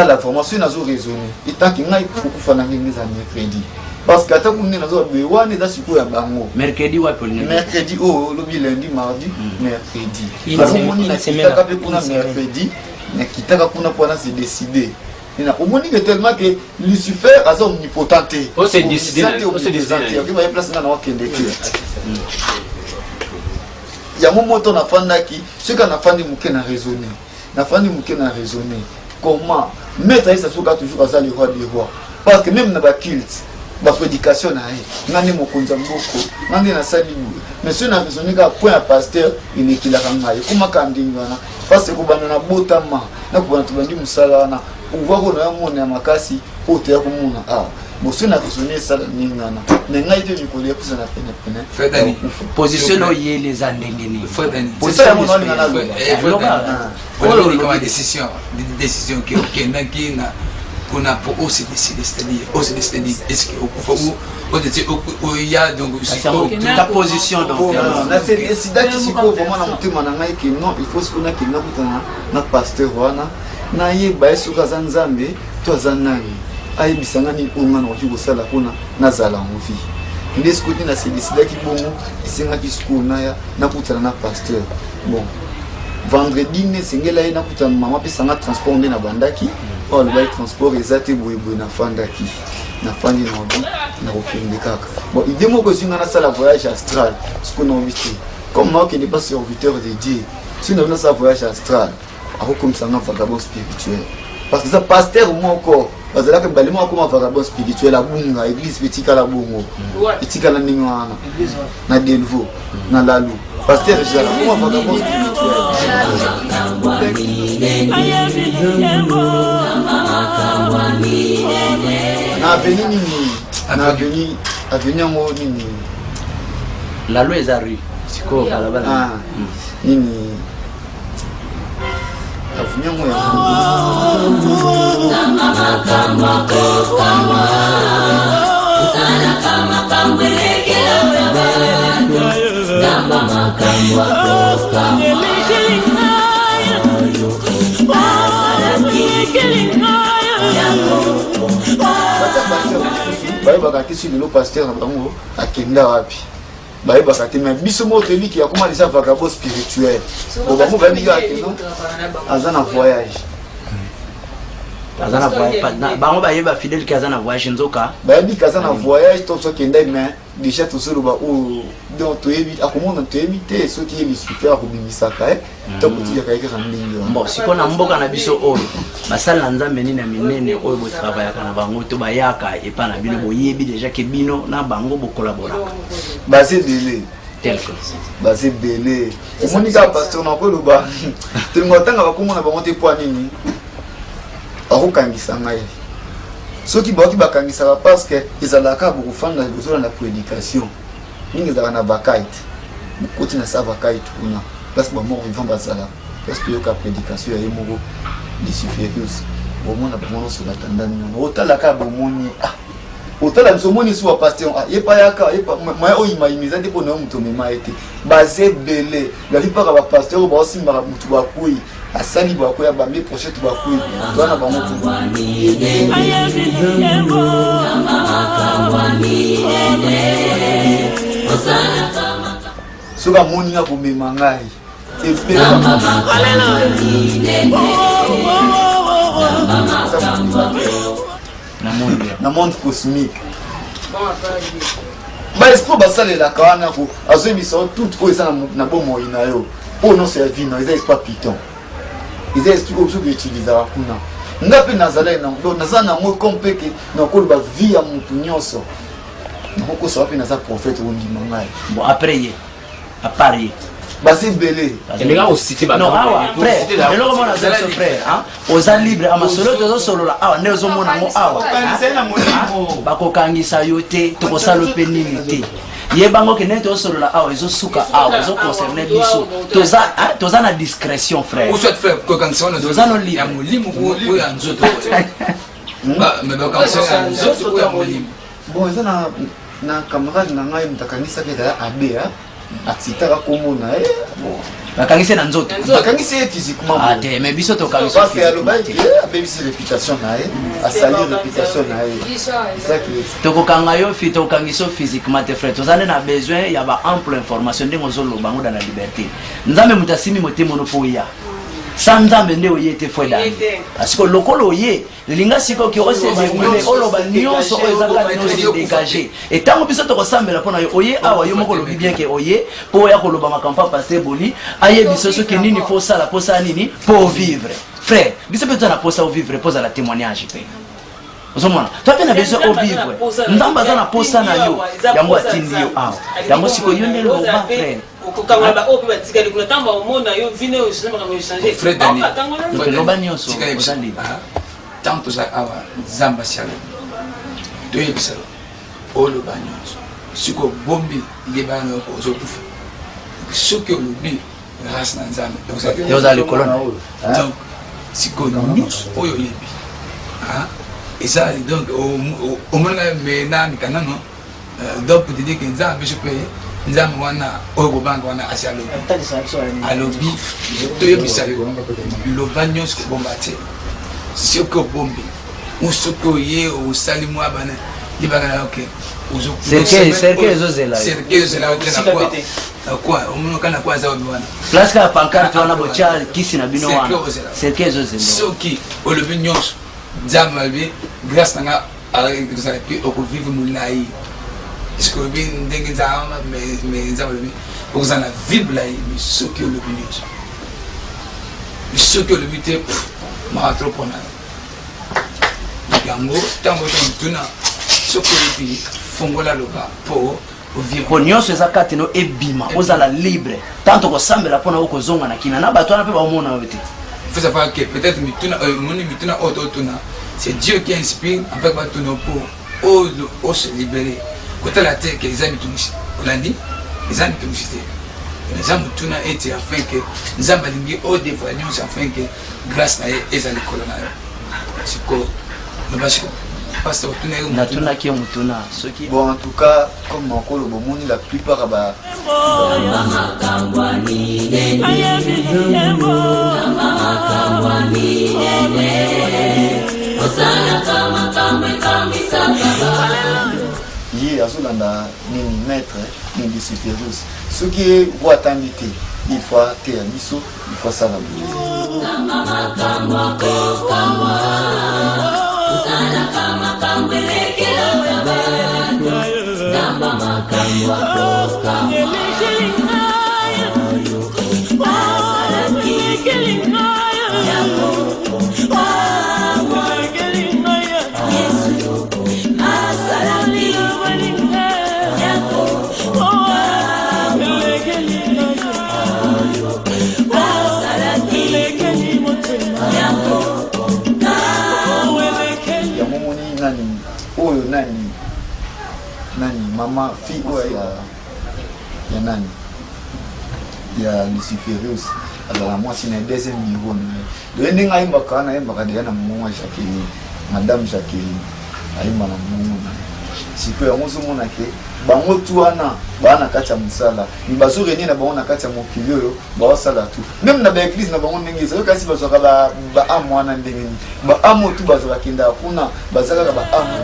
la formation, la raisonné. Et tant qu'il y a mercredi. Parce que tant qu'on est dans le mercredi, mercredi, oh, lundi, mardi, mercredi. Il y a un mercredi, mais qui t'a décidé. Au moins, il tellement que Lucifer a omnipotent. C'est décidé. Il y a un moment où on a fait ce qu'on a fait, on a raisonné. On a raisonné. Comment mettre ça sur toujours à le roi des rois. Parce que même dans la culte, la prédication, on a mais si on a raisonné qu'à point à pasteur, il est qu'il a ramené. Comment quand parce que on a botama, on a trouvé du musala. On voit qu'on a un monde à Makasi, au théâtre comme on a. Bon, si on a raisonné ça, mais n'a été du collier pour ça la peine. Position les années. C'est ça, mon ami. On a décision qui on a pour aussi décider, c'est-à-dire, est-ce qu'il y a donc ta position donc c'est d'accord si vraiment na mutima na ngai que non il faut ce qu'on a qui na pasteur wana na ye ba sur Nzambe to zanani ai bisanga ni unga na ojugo sala kuna nazala mufi ndesi kuti na se décider ki bongo isenga ki skuna ya na kutana na pasteur bon vendredi ne singela na kutana mama pe sanga transport na bandaki oh le bail transport ezate boye na fandaki na fandi na obi na okende kaka bon idée moko singa na sala voyage astral ce qu'on a envie comme moi qui n'est pas serviteur de Dieu si nous avons ça voyage astral alors comme ça un vagabond spirituel parce que ça pasteur moi encore parce que là que balimo comme un vagabond spirituel la bunga église petit la bungo petit la ningwana na delvo na lalu pasteur je la comme un vagabond spirituel na avenue ngo nini la loi est rue siko balabala nini avenue ngo baye bakati sur le pasteur bango akenda wapi baye bakati mais biso mo teli ki akoma déjà vagabond spirituel bo bango ba biga akeno azana voyage bango baye ba fidèle ki azana voyage nzoka baye bi kazana voyage to so kenda mais déjà to solo ba o donc to ebi akomona to ebi te so ki ebi super ko bimisaka to kutia kaika kandingi bon siko na mboka na biso oyo basala Nzambe nini na minene oyo bo travailler kana bango to bayaka et pas na bino boyebi déjà ke bino na bango bo collaborer basé délai tel que basé délai omonika pasteur na ko loba tengotanga bakomona bango te po nini akokangisa ngai soki baki bakangisaka parce que ezalaka bokofanda liboso na prédication ningi ezalaka na bakaite bokoti na sa bakaite kuna place bamoko vivant bazala parce que yoka prédication ya ye moko lisiferius bomona bango nyonso batandani nono otalaka bomoni autant la somoni sur pasteur et pas yaka et pas moi oyima imiza ndipo na mutu mema été basé belé la plupart ba pasteur ba aussi mara mutu ba kui asali ba kui ba mi prochette ba kui tona ba mutu soka moni ya ko mema ngai na monde cosmique ba esprit basalela kana ko azobisa tout ko eza na bomo inayo po non servi na eza esprit piton eza esprit ko utiliser kuna ngapi nazala na ndo nazana mo kompeke na ko ba vie ya mutu nyonso na ko so api naza prophète wondi mangai bon après ye à Paris basi belé non awa frère eloko mona za so frère hein oza libre ama solo tozo solo la awa ne ozo mona ngo awa bakokangisa yo te tokosala pe nini te ye bango ke ne tozo solo la awa ezo suka awa ezo concerner biso toza na discrétion frère ou soit frère kokangisa na toza no libre ya molimo ko ya nzoto ba me bakangisa ya nzoto ko ya molimo bon eza na camarade na ngai mutakanisa ke da abea atitaka komona bon bakangise na nzoto bakangise physiquement ah te mais biso to kangise parce que alobai abebisi réputation na ye asali réputation na ye tokokanga yo fi tokangiso physiquement te frère tozane na besoin ya ba ample information ndenge ozoloba ngo dans la liberté nzambe mutasimi motemo no poya sanzambe nde oyete fweda parce que lokolo ye linga siko ki ose déroulé oloba nyonso ezaka nyonso dégager et tango biso to kosambela pona yo oye awa yo moko lobi bien ke oye po ya koloba makampa passer boli aye biso so ke nini faut ça la posa nini pour vivre frère biso peut na posa au vivre posa la témoignage pe ozomona toi tu as besoin au vivre ndamba za na posa na yo yango atindi yo awa yango siko yo nde lo ba frère kokanga ba opi batikali kuna tamba omona yo vine o sema kama changer frère Dani loba nyonso ozali tanto za awa zamba sialo to yebisa olo ba nyonso siko bombi yebana ko ozokufa soki olobi grâce na nzambe yozali kolona donc siko nyonso oyo yebi et ça donc au moins mais na ni kanano donc pour dire que nzambe je peux nzambe wana oyo bango wana asialo alobi to yebisa yo loba nyonso bomba te soko bombi usoko ye o salimu abana libaka ok uzo cercle ezozela quoi omuno kana kwa za obwana place ka pancarte wana bocha kisi na bino wana cercle ezozela soki olobi nyonso nzambe grâce nanga avec ça puis au vivre mulai est-ce que bien ndenge nzama mais nzambe oza na bible ai mais soki olobi nyonso soki olobi te ma trop pona yango tango tuna soki olobi fongola loba po po nyonso eza kati no ebima ozala libre tanto kosambela mpona okozonga na kina na bato wana mpe baomona yo te faut savoir que peut-être mituna ototuna c'est Dieu qui inspire avec batuna pour o se libérer côté la terre que les amis tunisi olandi les amis tunisi les amis tuna était afin que nous avons lingi au dévoignons afin que grâce à eza le colonel c'est quoi le bâche pasteur tuna natuna ki mutuna soki bon en tout cas comme encore le bomoni la plupart ba ye azolanda nini maître nini supérieur ce qui est voix tandité il faut terre biso il faut ça la nani mama fille ya nani ya Lucifer aussi alors moi c'est un deuxième niveau de ndenge ayimbaka na ayimbaka deya na mama Jacqueline madame Jacqueline ayimba na mama sikoyo yango ozomona ke bango tu wana baa na kati ya mosala mi bazorenie na bango na kati ya mokili oyo baosala tu même na baeglise na bango ndenge ezali kasi bazwaka baame wana ndenge nini baame tu bazwa bakendaka kuna baza kaka baame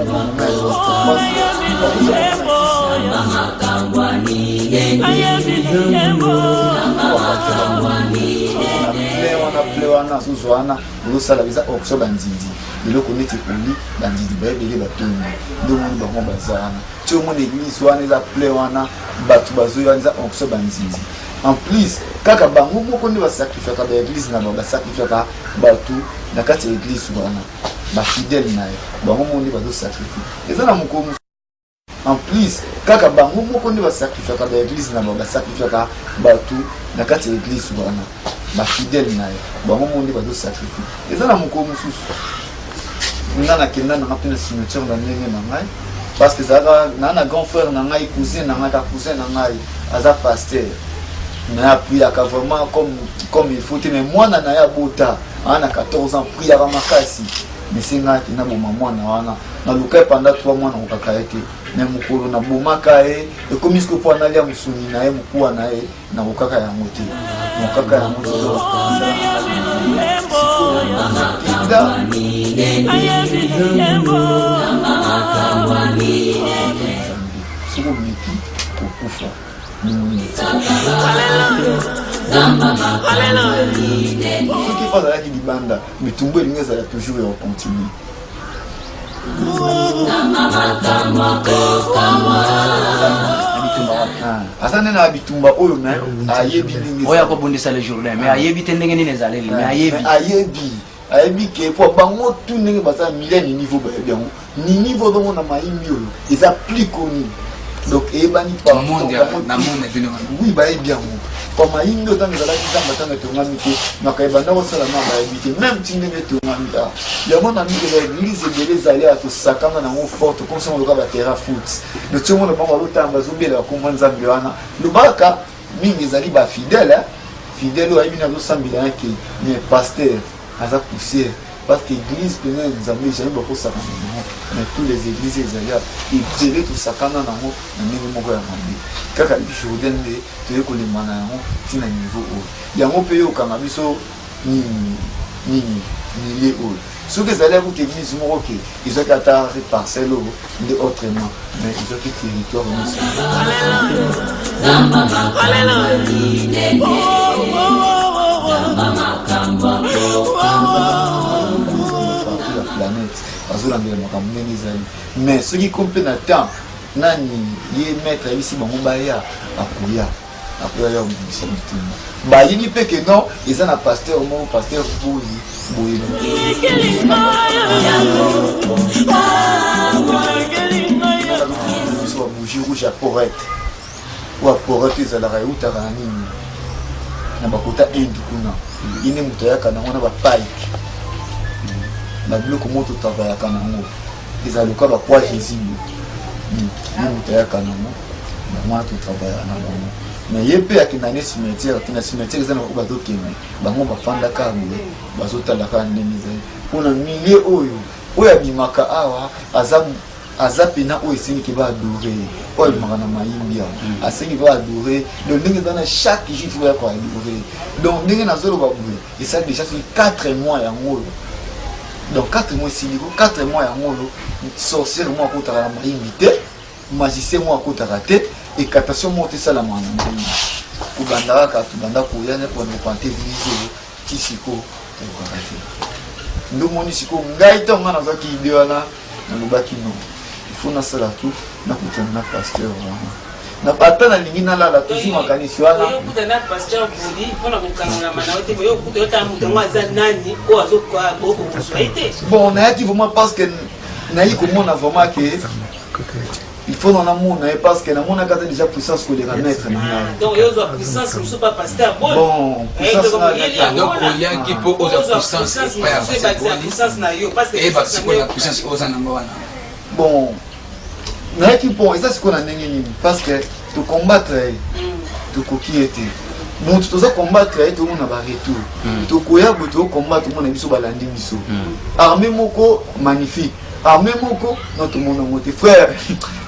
ple wana azozwa wana ozosala eza option bandidi eloko neti ekoli bandidi bayebele batondi nde omoni bango baza wana ti omona eglise wana eza ple wana bato bazoi wana eza option bandidi en plus kaka bango moko nde basacrifiaka baeglise na bango basacrifiaka bato na kati ya eglise wana bafidele na ye bango moko nde bazosacrifie eza na mokolo en plus kaka bango moko nde basacrifiaka baeglise na bango basacrifiaka bato na kati ya eglise wana bafidele na ye bango moko nde bazosacrifie eza na mokolo mosusu nga nakenda nanga mpe na cimetière na ndenge na ngai parce que ezalaka naa na grand frère na ngai cousin na ngai ka cousin na ngai aza pasteur na ye apuyaka vraiment comme il faut te mais mwana na ye abota aa na 14 ans priaka makasi mais se ngai akenda boma mwana wana naluka ye pendant 3 mois nakokaka ye te me mokolo nabomaka ye ekomi siko mpo analia mosuni na ye mokuwa na ye nakokaka yango te nakokaka yango soko meki kokufa soki mpo azalaki libanda bitumbu elingi ezala toujours ya continue aza nde na bitumba oyo me ayebi ndenge oyo akobundisa le jourdain mais ayebi te ndenge nini ezaleli mais ayebi ke po bango tu ndenge baza milene niveau bayebi yango ni niveau dongo na mayimbi oyo eza plus connu donc eyebani oui bayebi yango po mayimbi oyo ntango ezalaki nzambe ntango etongami te makayebanda kosala na bayebi te même ti ndenge etongami yango na mingi baeglise ebele ezali ya tosakanga nango forte comme ça oloka batera foot donc ti omona bango balotanga bazobela bakomba nzambe wana lobaka mingi ezali bafidele fidèle oyo ayebi na azosambela yake mais pasteur aza poussière parce que église pena nzambe jamais bakosaka nango mais tous les églises ezali ebele tosakana nango na ndenge moko ya mabe kaka jourdain nde toye kolema na yango ntina niveau oyo yango mpe yokanga biso nini milie oyo soki ezali akuti église moko ke ezwaki ata parcelle oyo nde autrement mais ezwaki territoire planète azolambela makambo ndenge ezali mais soki ko mpe na temps nani ye maître ayebisi bango baya akoya ya obundisa bitumba bayebi mpe ke non eza na pasteur moko pasteur boye bougie rouge ya porete oyo porete ezalaka eutaka na nini na bakota inde kuna ine moto ayaka nango na bapike na biloko moto travayaka nango ezala loka bapois jésus ye moto ayaka nango bango totravaillaka na bango mais ye mpe akenda ne cimetière te na cimetière eza na bango bazokende bango bafandaka boye bazotalaka ndenge ezali mpona milie oyo abimaka awa aza pena oyo esengiki baadore oyo abimaka na mayimbi awa asengi baadore donc ndenge eza na chaque juif oyo yako adore donc ndenge nazoloba boye esali déjà soki 4 mois yango oyo donc 4 mois esiliko 4 mois yango oyo sorcière mo akotaka na mayimbi te magicien mo akotaka te écatation mo tesalamaka na mayimbi kobanda kaka tobanda koya ne mpona kopante église oyo ti siko ekokaka te ndomoni siko ngai ntango nga nazwaki ide wana nalobaki non il faut nasala tout nakutana na pasteur wana na ata nalingi nalala toujours makanisi wana okutana na pasteur bodi mpona kokangama na yo te boyo okuta yotala moto yango aza nani oyo azokokoswa ye te bon nayaki vraiment parce que nayi komona vraiment ke il faut dans l'amour parce que l'amour n'a déjà puissance que les remettre donc il y a puissance mais pas pasteur bon puissance donc il y a qui peut oser puissance puissance na yo parce que parce que la puissance oser na ngwana bon na qui bon ça c'est qu'on a ndenge parce que tu combattre tu koki était bon tu dois combattre et tout le monde va retour tu koya boto combattre tout le monde biso balandi biso armée moko magnifique armée moko notre monde monte frère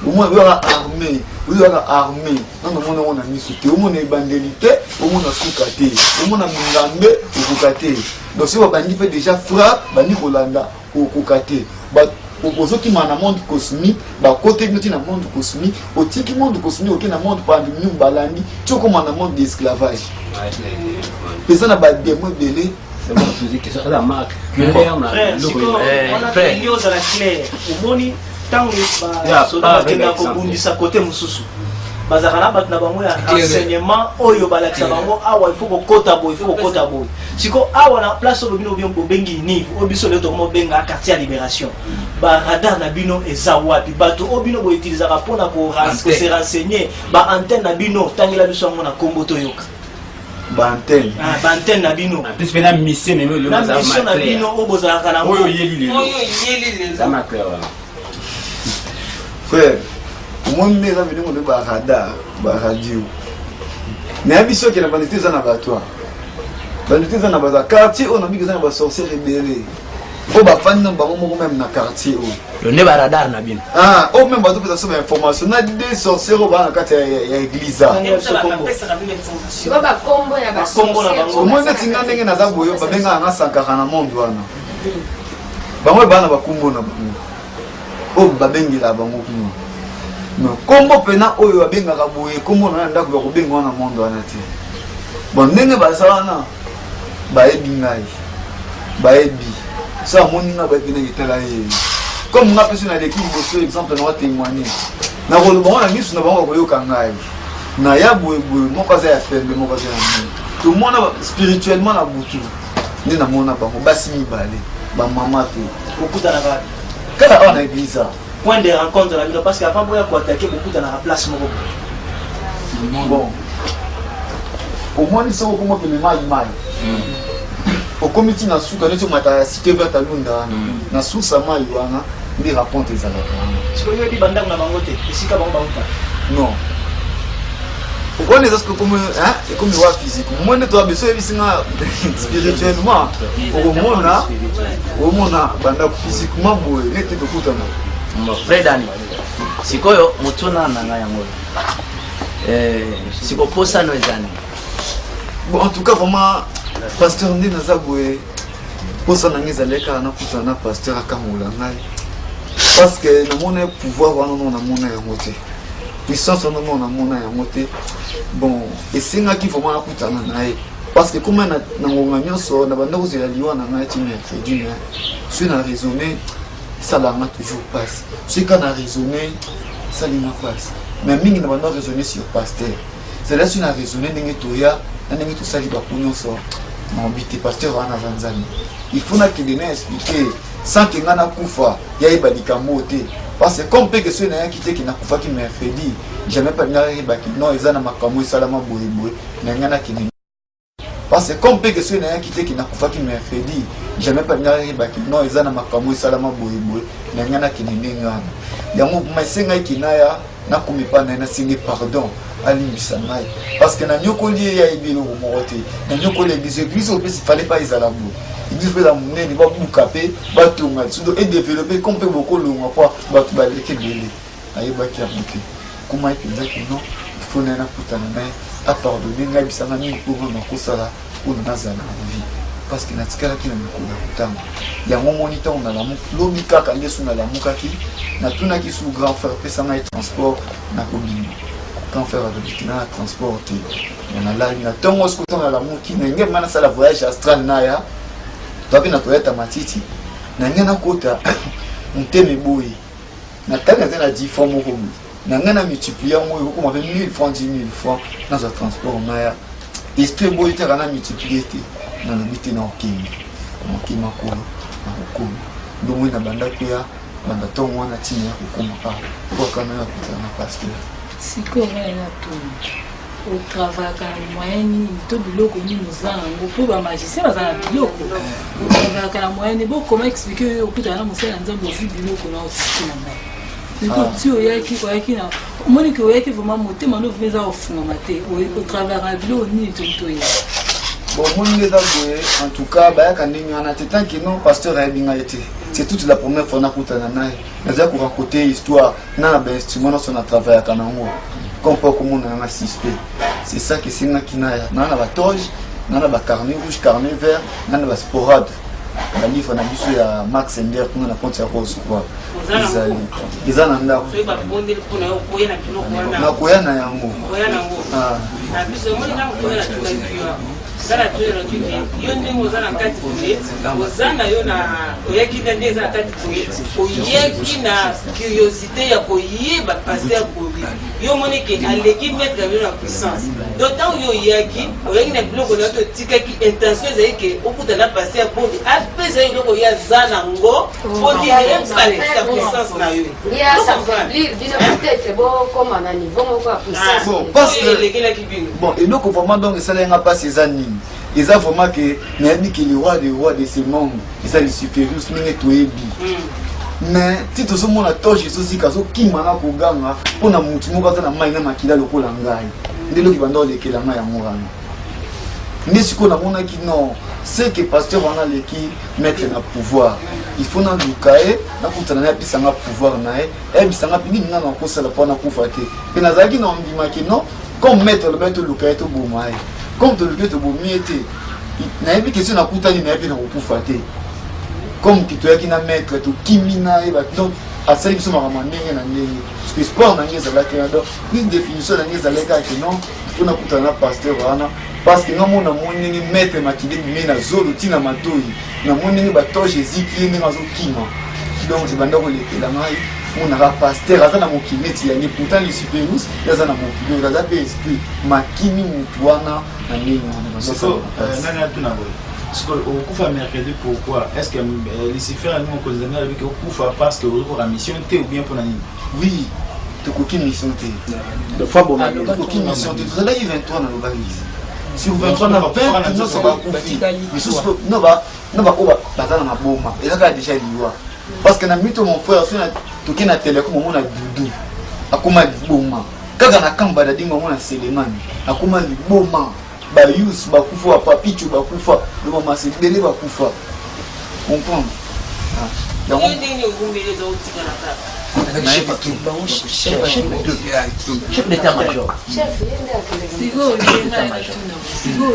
au moins il y aura armée il y aura armée non monde on a mis sauté au monde évangélité au monde soukaté au monde mingambe au kokaté donc si on bandi fait déjà frappe bandi kolanda au kokaté ba opozo qui mana monde cosmique ba côté nous na monde cosmique au tiki monde cosmique au na monde pandémie balandi tu comme na monde d'esclavage personne n'a pas démon belé. C'est bon, tu dis que c'est la marque. Frère, on a fait une chose à la claire. Au moni, tant que soda kenda kobundisa côté mususu. Bazakana batna bango ya enseignement oyo balakisa bango awa il faut kokota boy, il faut kokota boy. Siko awa na place oyo bino bien bobengi ni obiso leto komo benga quartier à libération. Ba radar na bino eza wapi bato obino bo utiliser rapona ko se renseigner ba antenne na bino tangela biso ngona kombo to yoka. Bantenne na bino plus pena mission nemo le na mission na bino oboza kana oyo yeli les ça m'a clair frère moi mes amis nous ba radar ba radio mais biso qui na bandité za na batwa bandité za na baza quartier on a mis za na ba sorcier rebelle o ba fan na bango moko même na quartier o le ne ba radar na bino o même bato pesa some information na des sorciers o ba na kati ya église a siko bakombo ya basorcier omoi neti nga ndenge naza boyo babengaka nga sankara na monde wana bango bana bakombo na bango oyo babengela bango kuna mais kombo pena oyo babengaka boye kombo na ndako ya kobenga wana monde wana te bon ndenge baza wana bayebi ngai bayebi so amoni nga bayebi na etala ye comme nga mpe so na leki liboso exemple na watémoigner na koloba ngo na miso na bango bakoyoka ngai na ya boyeboye moko aza ya pembe moko aza ya moi tomona spirituellement na butu nde namona bango basi mibale bamama te okutanaka kaka awa na église point de rencontre na bino parce que avant boya koatake bokutanaka place moko bon omoni soko komo pene mai okomi ntina suka neti omata ya cité verte alunda wana na susa mai wana nde raconte ezalaka wana sikoyo oyebi bandako na bango te esika bango bauta non okoni eza soki ekomi wa physique omoni to abeso oyebisinga spirituellement okomona bandako physiquement boye nete tokutana Fredani sikoyo motuna na ngai yango sikoposano ezani bon en tout cas vraiment pasteur nde naza boye posa na ngai ezalaki kaka nakutana na pasteur akangola ngai parce que namona pouvoir wana no namona yango te puissance wana no namona yango te bon esengaki vraiment nakutana na ye parce que comme na ngonga nyonso na banda kozela liwa na ngai ti mercredi mais soki na raisonné salanga toujours passe soki ka na raisonné salinga passe mais mingi na banda raisonné sur pasteur c'est-à-dire soki na raisonné ndenge toya na ndenge tosali bapo nyonso naobi te pasteur wana aza nzambe il faut nakende na expliquer sans que nga nakufa yayeba likambo te parce que comme mpe ke soki nayaki te ke nakufaki mercredi jamais pas nayebaki non eza na makambo esalama boyeboye na nga nakende parce que comme mpe ke soki nayaki te ke nakufaki mercredi jamais pas nayebaki non eza na makambo esalama boyeboye na nga nakende ndenge wana yango ma esengaki naya nakomi epa na ye nasengi pardon alimbisa ngai parce que na nyokoli ye ya ebiloko moko te na nyokoli église église opesi fallait pas ezala boye église mpe eza monene babuka mpe batonga sudo edéveloppe comme mpe bokolonga mpo bato baleki ebele ayebaki yango te kuma epenzaki non ifo naye nakutana naye apardonne ngai bisanga mingi mpona nakosala oyo nazala na vie parce que natikalaki na mikolo ya kotanga yango moni ntango nalamuki lobi kaka nde so nalamukaki natunaki su grand frère pesa ngai transport nakobima grand frère alobiki na transport te nalali na ntongo soki ntango nalamuki nenge ma nasala voyage astral naya toapi na toyata matiti nange nakota motema eboyi natanga eza na 10 fois moko boye nange na multiplie yango oyo okoma mpe 1000 francs 10 000 francs nazwa transport naya esprit eboyi te kana multiplie te nalobi te na okende mokima kolo na kokomi ndongo na bandako ya banda ntongo wana ntina ya kokoma a okokana ya kotala na pasteur sikoyo ngai na toni otravaka na moyen nini to biloko nini oza yango mpo bamagicien baza na biloko otravaka na moyen nini bokoma explike oyo okutana na mosala nzambe ozwi biloko na otiki na ngai ti oyaki na omoniki oyaki vraimen motema nde ovuma eza ofungama te otravaka na biloko nini totoya bon moni eza boye en tout cas bayaka ndenge wana te tanke non pasteur ayebi ngai te c'est toute la première fois nakutana naye naza ku raconter histoire na ba instrument na travail à nango comme pas comme on a assisté c'est ça que c'est na kinaya na ba toge na ba carnet rouge carnet vert na ba sporade la livre na biso ya Max Ender kuna na ponte ya rose quoi ils en ndako na koya na yango na biso moni na koya na tuka Zala tuyo yonde mozana kati kule mozana yo na oyaki ndende za kati kule oyaki na curiosité ya koyeba pasteur kobi yo moneke aleki mettre na puissance d'autant yo yaki oyaki na biloko na to tikaki intention za yeke okuta na pasteur kobi apesa yo loko ya zana ngo podi aime sa puissance na yo ya ça lire dina peut-être bon comme à niveau moko à puissance bon parce que bon et donc vraiment donc ça n'a pas ces années. Ils ont vraiment que les rois de ce monde, ils ont les supérieurs, ils mais si tout ce monde a torché ceci, quand qui m'a la kuganga, on a monté mon gars dans la main, na makila le kolangai. Dès le qui va dans les kelanga ya morana. Mais ce qu'on a mon qui non, c'est que pasteur on a les qui mettre na pouvoir. Il faut na lukae, na kutana na pisa na pouvoir nae, et bisa na pini na ko sala pa na kufate. Et na zaki na mbima ki non, comme mettre le beto lukae to bomae. Comme tu le dis, tu as une question à coûter, il n'y a pas de faire. Comme tu as un maître, tu kimina, et donc, à celle qui sont ramenés, parce que le sport n'a rien à faire. Une définition n'a rien à faire, non, il faut que tu pasteur, parce que non, mon maître m'a dit, mais na zolo, tina matoi, na mon nez bateau, Jésus qui est né dans un kima. Donc, je vais d'abord les pédamailles. On a pasteur, à mon kineti, il y a pourtant les supérieurs, il y a mon kilo, il y a des esprits, ma kimi mutouana, c'est ça. Nana Tunaboy. Parce qu'au Koufa mercredi, pourquoi est-ce que Lucifer a nous condamné avec au Koufa parce que vous avez mission ou bien pour la nuit? Oui, tu as aucune mission. De fois bon, tu as aucune mission. Tu as 23 dans le bagage. Si vous 23 dans le bagage, non, ça va couper. Mais si vous non, bah, dans ma bombe. Et là, déjà dit, parce que na mito mon frère, tu as na télé comme on a doudou. Akuma liboma. Kaga na kamba da dingo mona selemani. Akuma liboma. Ba yus ba kufa papichu ba kufa. Le mama c'est belé ba kufa. Comprendre. Donc on dit ni ogumbele za utika na kaka. Chef d'état-major. Sigo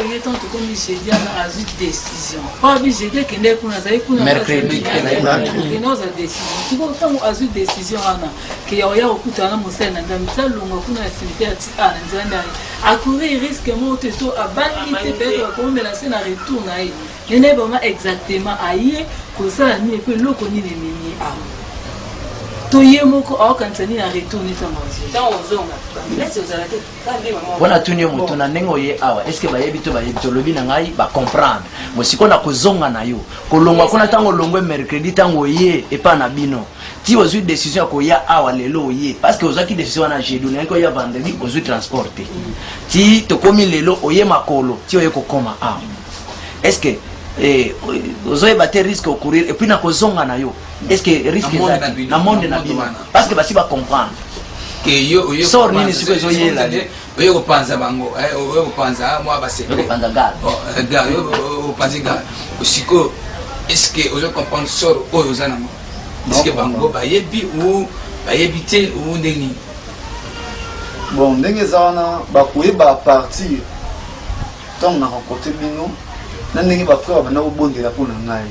il tant comme j'ai dit à une décision. Pas obligé de qu'il pour nous mercredi il nous a décision. Sigo tant à une décision ana que ya okuta na musena ndamisa lunga kuna cimetière tika nzanda a courir risque monte to abandi te faire comme menacer na retour na yi. N'est pas exactement aïe que ça ni peu loko ni les mini a. Wana tunye mutu na nengo ye awa est-ce que bayebi to lobi na ngai ba comprendre mosiko na kozonga na yo kolongwa kuna tango longwe mercredi tango ye epa na bino ti ozui décision ko ya awa lelo ye parce que ozaki décision na jeudi na ko ya vendredi ozui transporter ti to komi lelo oye makolo ti oye ko koma a est-ce que ozoye bater risque au courir et puis na kozonga na yo est-ce que risque ezaki na monde na bino parce que basi ba comprendre que yo sort nini siko ezoye la oyo ko panza bango oyo ko panza moi ba secret panza gare gare o panza gare siko est-ce que ozo comprendre sort oyo zana mo est-ce que bango ba yebi ou ba yebite ou ndeni bon ndenge zana ba koyeba partir tant na rencontrer bino na ndenge ba frère bana obondela pour na ngai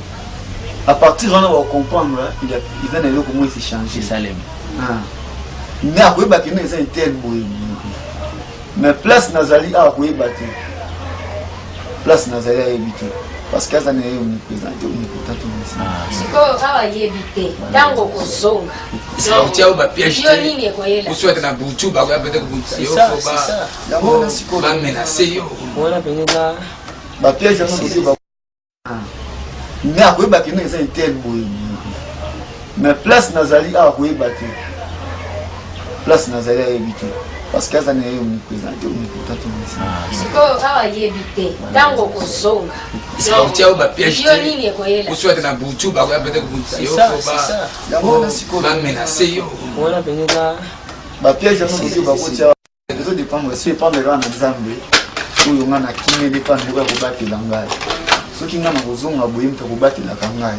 à partir on va comprendre il y a des gens comment ils changer Salem mais à koyeba que nous est tel boy mais place nazali à koyeba te place nazali à éviter parce que ça n'est omniprésent omnipotent siko awa yebite tango kozonga sortia ba piège ou soit na butu ba ya peut-être butu yo ba ya siko ba menacer yo wala penga ba piège no ba mais à koyeba que nous est tel boy mais place nazali à koyeba te place nazali à éviter parce que ça n'est omniprésent omnipotent siko awa yebite tango kozonga sortia ba piège ou soit na butu ba ya peut-être butu yo ba menacer yo wala penga ba piège no ba kotia ça dépend aussi pas de rana nzambe oyo nga na kimé dépend de ko batela ngai soki nga na kozonga boye mpe ko batela kangai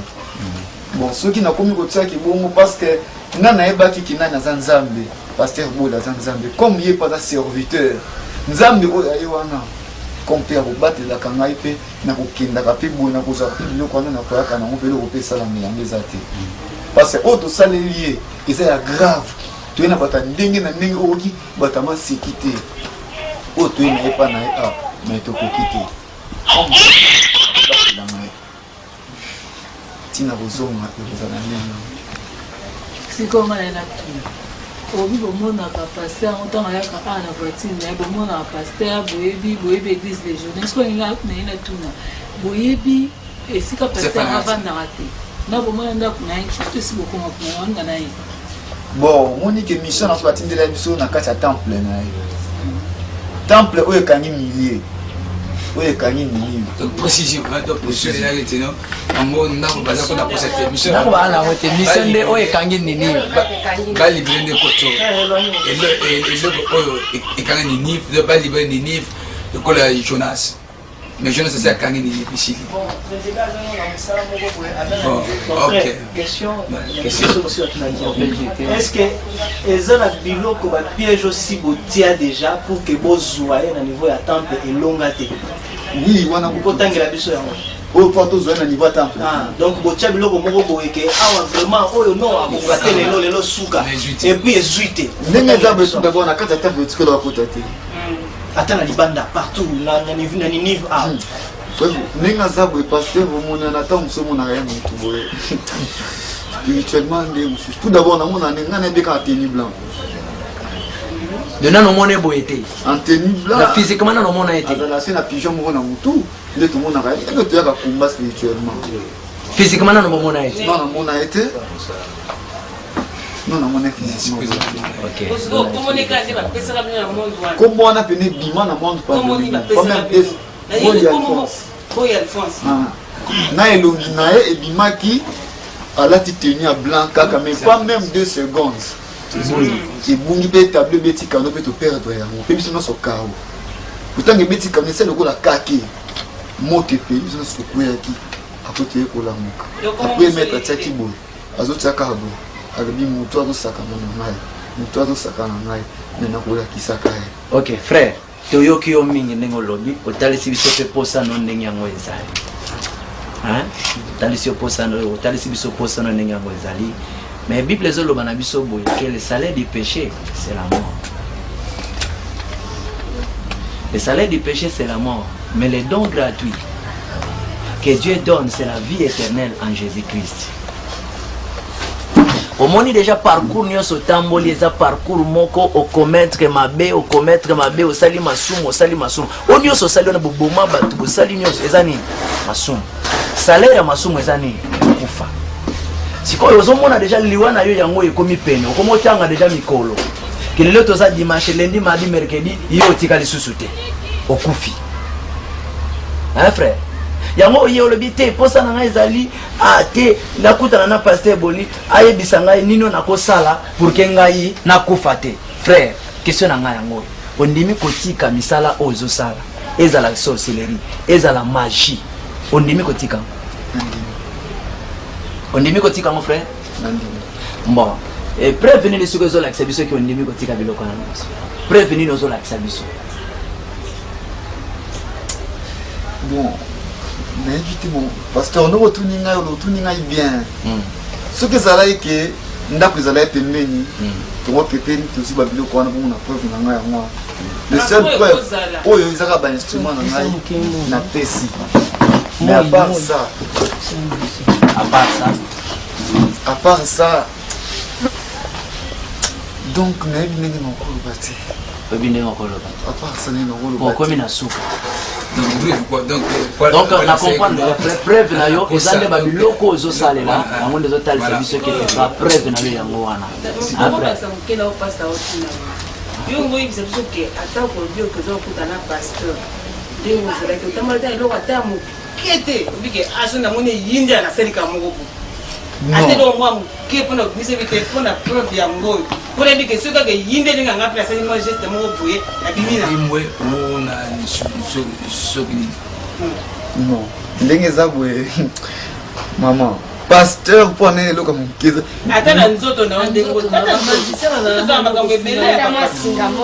bon ceux qui n'a commis comme ça qui bon parce que nana ebaki ki nana za nzambe pasteur bola za nzambe comme il est pas un serviteur nzambe oyo ayewana compère obatela kangai pe na kokenda ka pe bona ko za biloko na ko yaka na mo pelo ko pesa la milange zate parce que auto salelier c'est grave tu na bata ndenge na ndenge oki bata ma sécurité auto na pas na a mais to ko quitter tina bozonga pe bozana ndenge sikoma na tu obi bomonaka pasteur otanga yaka ana voiture na bomonaka pasteur boyebi église les jours est-ce qu'on a na tuna boyebi esika pasteur avandaka te na bomona ndako na ye tosi bokoma kuna wanga na ye bon monique mission na so batindela biso na kati ya temple na ye temple oyo ekangi millier oyo ekangi millier donc précision donc précision na ye tino ango ndako baza ko na pour cette mission ndako bana wote mission nde oyo ekangi nini ba libéré de koto et le oyo ekangi nini de ba libéré nini de kola Jonas mais Jonas c'est ekangi nini ici ok question aussi en Belgique est-ce que les autres biloko ba piège aussi botia déjà pour que bozoyer na niveau ya temple et longate oui wana ko tangela biso yango au porto zone niveau ya temple donc botia biloko moko boyeke awa vraiment oyo non akokate lelo suka et puis ezuite ndenge za beso d'abord na kata temple tikolo akotate atana libanda partout na nive a ndenge aza boye pasteur omona na ntango mosusu omona ya motu boye spirituellement nde mosusu tout d'abord namona nde ngai nayebeka na tenue blanc de nano mona boye te en tenue blanc na physiquement nano mona ete azala se na pigeon moko na motu nde tomonaka ye eke toyaka komba spirituellement physiquement nano bomona ete non namona ete non namona physiquement kombo wana pene bima na monde na elongi na ye ebimaki alati tenue ya blanc kaka mais pas même 2 secondes ebungi mpe table ebetikano mpe toperdre yango mpe biso nyonso kao pourtant ebetikano ese lokola kake moto epe biso nyonso tokweyaki akoti ekolamuka apres maître atiaki boye azotiaka boye alobi moto azosakana na ngai moto azosaka na ngai me nakolakisaka ye ok frère toyoki yo mingi ndenge olobi otalisi biso mpe posano ndenge yango ezali otalisi biso posano ndenge yango ezali mais bible ezoloba na biso boye que le salaire du péché c'est la mort. Le salaire du péché c'est la mort, mais le don gratuit que Dieu donne c'est la vie éternelle en Jésus-Christ. Omoni déjà parcours nyonso tamboli eza parcours moko o commettre mabe osali masumu onyoso sali na boboma batu bosali nyonso eza nini masumu salaire ya masumu eza nini kufa sikoyo ozomona déjà liwana yo yango ekomi pene okomotanga déjà mikolo kelelo toza dimanche lundi mardi mercredi yo tika lisusu te okufi frère yango oye olobi te posa na ngai ezali te nakutana na pasteur boli ayebisa ngai nino nakosala pour ke ngai nakufa te frère question na ngai yango ondimi kotika misala oyo ozosala ezala sorcellerie ezala magie ondimi kotika mon frère bon et prévenir les sous que la biso qui ondimi kotika biloko na biso prévenir nos la biso bon mais évitez mon pasteur no otuni ngai bien ce que ça là que ndako ezala pembeni to mo pepeni to si babiloko wana bomona preuve na ngai yango le seul preuve oyo ezaka ba instrument na ngai na pesi mais à part ça donc na ebinenge nokolo bati à part ça ne nokolo bati comme na souka donc na comprendre la preuve na yo ezande ba biloko ozosalela yango ndezo talisa biso ke c'est pas preuve na yo yango wana après yo ngoyi bisa biso ke ata ko dio ke zo kutana pasteur de mo zela ke tamata lo ata mo kete bike asuna mone yindia na selika moko ate do mwa ke pona bise bite pona preuve ya ngoyi pona bike soka ke yinde ninga ngapla sani mo geste mo buye na bimina imwe ona so non ndenge za boye maman pasteur pour aller là comme qu'est-ce ata na nzoto na ndengo ata magicien na makambo ebele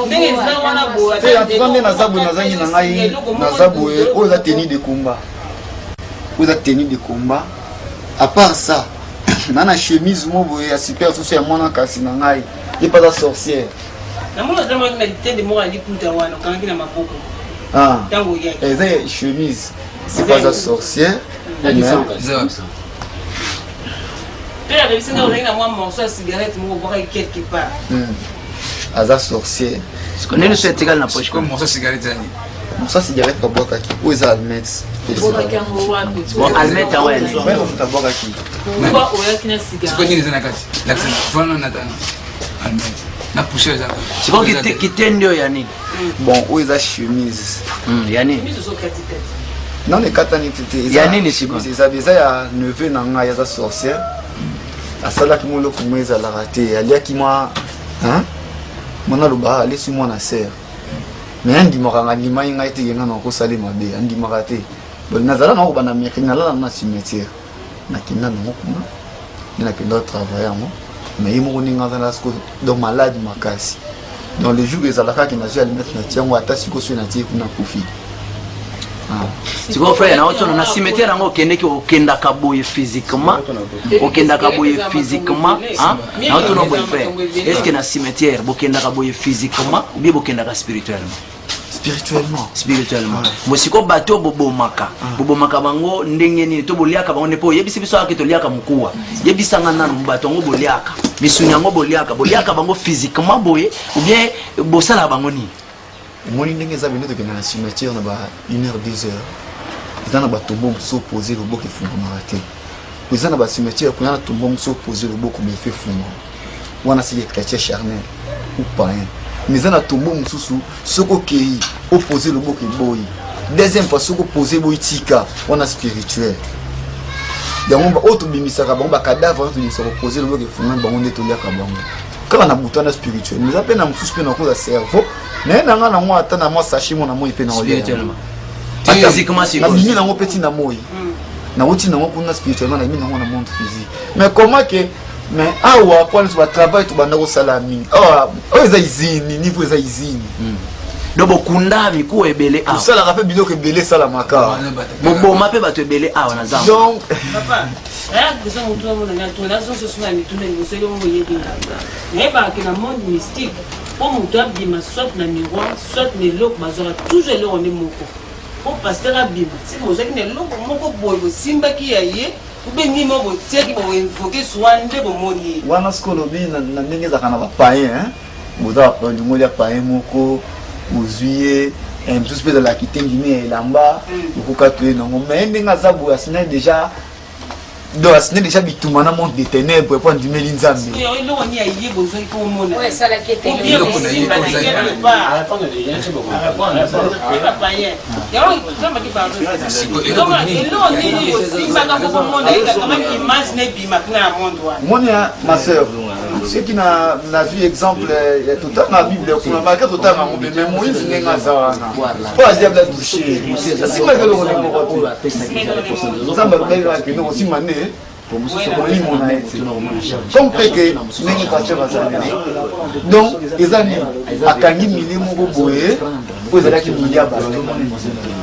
ndenge eza wana bo ata ndenge na zabu na zangi na ngai na zabu oyo za tenue de combat oyo za tenue de combat à part ça nana chemise mo boye ya super tout ya mwana kasi na ngai il pas la sorcière na mona zama na tende mo ali puta wana kangi na maboko tango yake eza chemise c'est pas la sorcière père de singa on a moi morceau de cigarette mo boka quelque part aza sorcière ce qu'on est le souhait égal na poche comme morceau de cigarette ani morceau de cigarette pas boka ki ou eza almet bon almet ah ouais ta boka ki Pourquoi on a qu'une cigarette? c'est quoi ni les anakati l'accent voilà on attend almet na pousser ça c'est quoi qui tendo ya nini bon ou eza chemise ya nini non les katani tete ya nini siko eza ya neveu na ngai eza sorcière asalaki mo loko mo ezalaka te aliaki mwa mwana loba alesi mwana ser mais andimaka nga ndimai ngai te yenga na kosala mabe andimaka te bon nazala na koba na mairie nalala na cimetière nakenda nango kuna nde nakenda kotravaille yango mais ye moko ndenge azala siko donc malade makasi donc le jour ezalaka ke nazwi alimete na ti yango ata siko soki na tie kuna kufi c'est quoi frère na otono na cimetière yango okendeki okendaka boye physiquement na otono boye frère est-ce que na cimetière bokendaka boye physiquement ou bien bokendaka spirituellement mosiko bato bobomaka bango ndenge nini to boliaka bango ne po yebisi biso ake to liaka mukuwa yebisanga nanu bato ngo boliaka misuni yango boliaka bango physiquement boye ou bien bosala bango ni moni ndenge za bino to kena na cimetière na ba 1h 2h izana ba tombo so poser le boki fungoma te izana ba cimetière kuna na tombo so poser le boki me fait fungo wana si chrétien charnel ou païen mais izana tombo mususu soko kei opposer le boki boy deuxième fois soko poser boy tika wana spirituel yango ba auto bimisaka bango ba cadavre to bimisaka poser le boki fungo bango ndeto liaka bango kala na butana spirituel mais appelle na mususu pe na ko za cerveau mais nanga na moi ata na moi sachet mon amour pe na spirituellement physiquement c'est comme na ngo petit na moi na uti na ngo kuna spirituellement na ngo na monde physique mais comment que mais awa kwa nso ba travail to banda ko salami eza izini niveau eza izini dobo kunda miku ebele awa sala rappel biloko ebele sala maka boboma pe bato ebele awa na zamba donc papa regarde que ça mon tour mon na tour là so so na mituna ni sele mo yebi mais ba que na monde mystique pour mon tour bima soit na miroir soit ne lok bazora toujours le on est moko pour pasteur abima si mo zaki ne lok moko boy bo simba ki yaye ube ni mo bo tiaki bo invoquer swande bo moni wana skolo bi na ndenge za kana ba païen boza pa ndimo ya païen moko ozuye un tout peu de la kitengi mais lamba okuka tué nango mais ndenge azabu asina déjà donc asina déjà bitumana monde des ténèbres pour ndimeli nzambe yo lo ni ayi bo zo ko mona ouais ça la kete yo ko na yi ko za Monia, ma soeur, ce qui n'a vu exemple, tout le temps dans la Bible, on a marqué tout le temps dans mais Moïse n'est pas ça. Pas à diable à toucher. Si moi je le connais mon ça m'a fait que nous aussi mané. Comme que n'est pas sûr donc les amis à Kangi milimo boye pour les qui milliard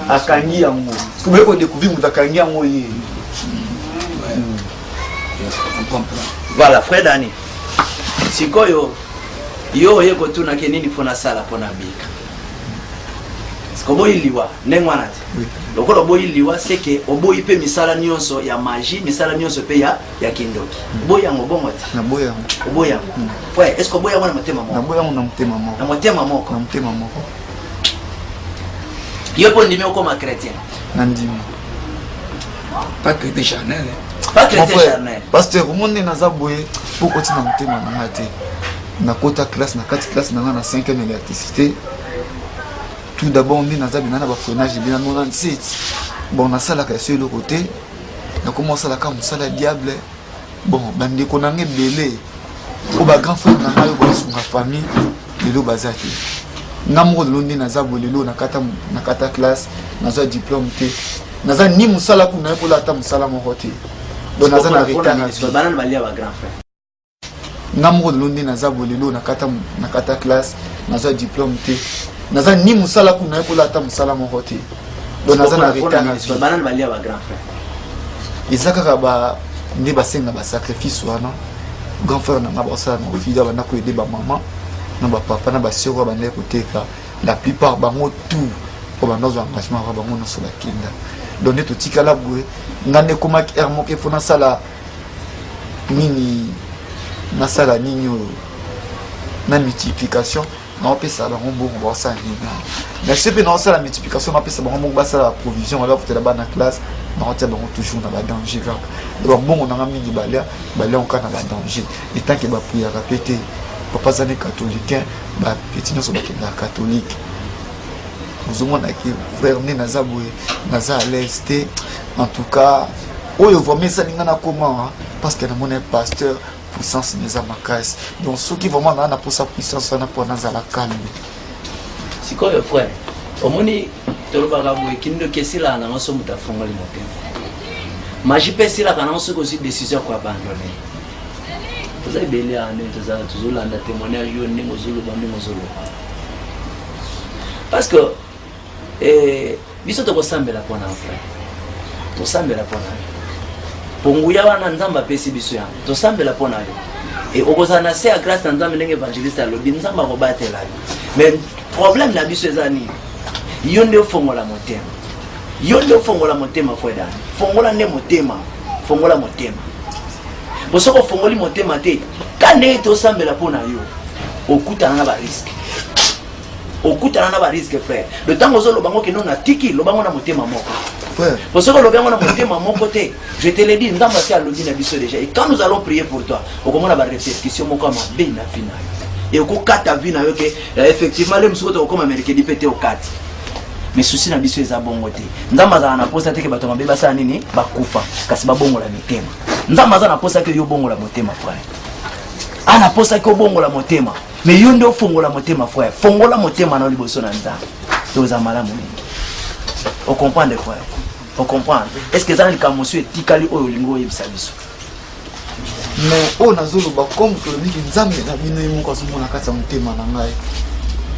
à Kangi yango comme on découvrir mu Kangi yango yi. Voilà, frère Dani. Sikoyo yo yeko tuna kenini fona sala pona bika. Sikobo iliwa nengwana te. Lokolo boyi liwa seke oboyi pe misala nyonso ya magie, misala nyonso pe ya kindoki. Boya ngo bongo te. Na boya. Oboya. Ouais, est-ce que boya mwana motema moko? Na boya na motema moko. Na motema moko. Na motema moko. Yopo ndimi okoma chrétien. Na ndimi. Pas chrétien charnel. Pas chrétien charnel. Pasteur, au monde naza boye pour continuer na motema na ngate. Na kota classe na 4 classe na 5e électricité. Tout d'abord on est dans un freinage bien 97. Bon on a ça là sur le côté. On a commencé à comme ça la diable. Bon bande ko nangé belé. Ko ba grand frère na yo ba sunga famille de lo bazati. Ngamo lo ndi na za bolelo na kata classe na za diplôme té. Na za ni musala ku na ko la ta musala mo hoté. donc naza na retard banane balia ba grand frère ngamoko londi naza bolelo nakata classe naza diplôme te naza ni musala kuna ekola ata musala moko te donc naza na retard banane balia ba grand frère ezaka ba nde basenga ba sacrifice wana grand frère nanga basala na ofida bana ko aider ba maman na ba papa na ba sœur ba ndeko teka la plupart bango tout pour bango engagement ba bango no so bakinda donc ne to tikala bwe ngane koma ermo ke fona sala nini na sala nini na multiplication na pesa bango bongo ba sa nini na sepe na sala multiplication na pesa bango bongo ba sala provision alors peut-être ba na classe na tia bango toujours na ba danger kaka donc bongo na mingi balia on kana ba danger et tant que ba prier répéter papa zane catholique ba petit non so ba catholique nous avons dit frère né naza boye naza à l'est en tout cas oyo vraiment ça n'ingana comment parce que mon pasteur puissance des amakas donc ceux qui vraiment na pour sa puissance na pour naza la calme si quoi frère omoni tolobaka boye kindo kesila na ngaso mutafunga li motem maji pesila kana ngaso ko si décision ko abandonner vous avez belé ane toujours landa témoignage yo ndingo zulu bandingo zulu parce que biso tokosambela mpona frère tosambela mpona yo ponguya wana nzambe apesi biso yango tosambela mpona yo e okozala na se ya grâce na nzambe ndenge évangéliste alobi nzambe akobatela yo mais problème na biso eza nini yo nde ofongola motema yo nde ofongola motema fwedani fongola nde motema fongola motema bosoko ofongoli motema te ka ndenge tosambela mpona yo okutana na bariske okutana na ba risque frère le temps ozo lobango ke non atiki lobango na motema moko frère parce que lobango na motema moko te je te le dis ndamba si alobi na biso déjà et quand nous allons prier pour toi okomona ba répercussion moko ma be na fina et okokata vina yo ke effectivement le msuko to koma merikedi pete okati mais souci na biso eza bongo te ndamba za na posa te ke bato mabe basala nini bakufa kasi babongo la mitema ndamba za na posa ke yo bongo la motema frère ana posa ke bongo la motema mais yo nde ofongola motema frère fongola motema na liboso na nzambe toza malamu mingi o comprendre frère o comprendre est-ce que ça ni kamosu etikali oyo lingo yebisa biso mais on a zolo ba comme que ni nzambe na bino yimo ko somona kata motema na ngai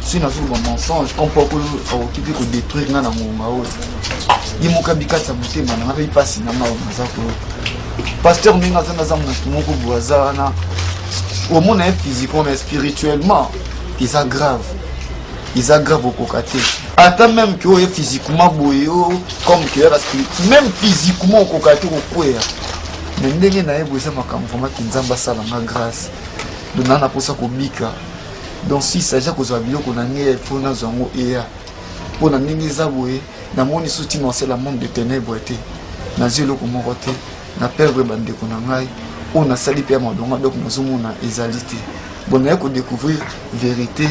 si na zolo ba mensonge comme pour que okipe ko détruire na ngonga oyo yimo kabikata motema na ngai pasi na mawo mazako pasteur minga zana zamu na tumoko buazana au monde physiquement mais spirituellement ils aggravent au cocaté attends même que physiquement boyo comme que même physiquement au cocaté au quoi mais ndenge na yebo ça makambo vraiment kinzamba sala na grâce donc na pour ça ko bika donc si ça ja ko za biloko na nge faut na zango ea pour na ndenge za boye na moni souti non c'est la monde de ténèbres té na zelo ko moko té na perdre bande ko na ngai on a sali pia madonga donc nous sommes exalté bon on a découvrir vérité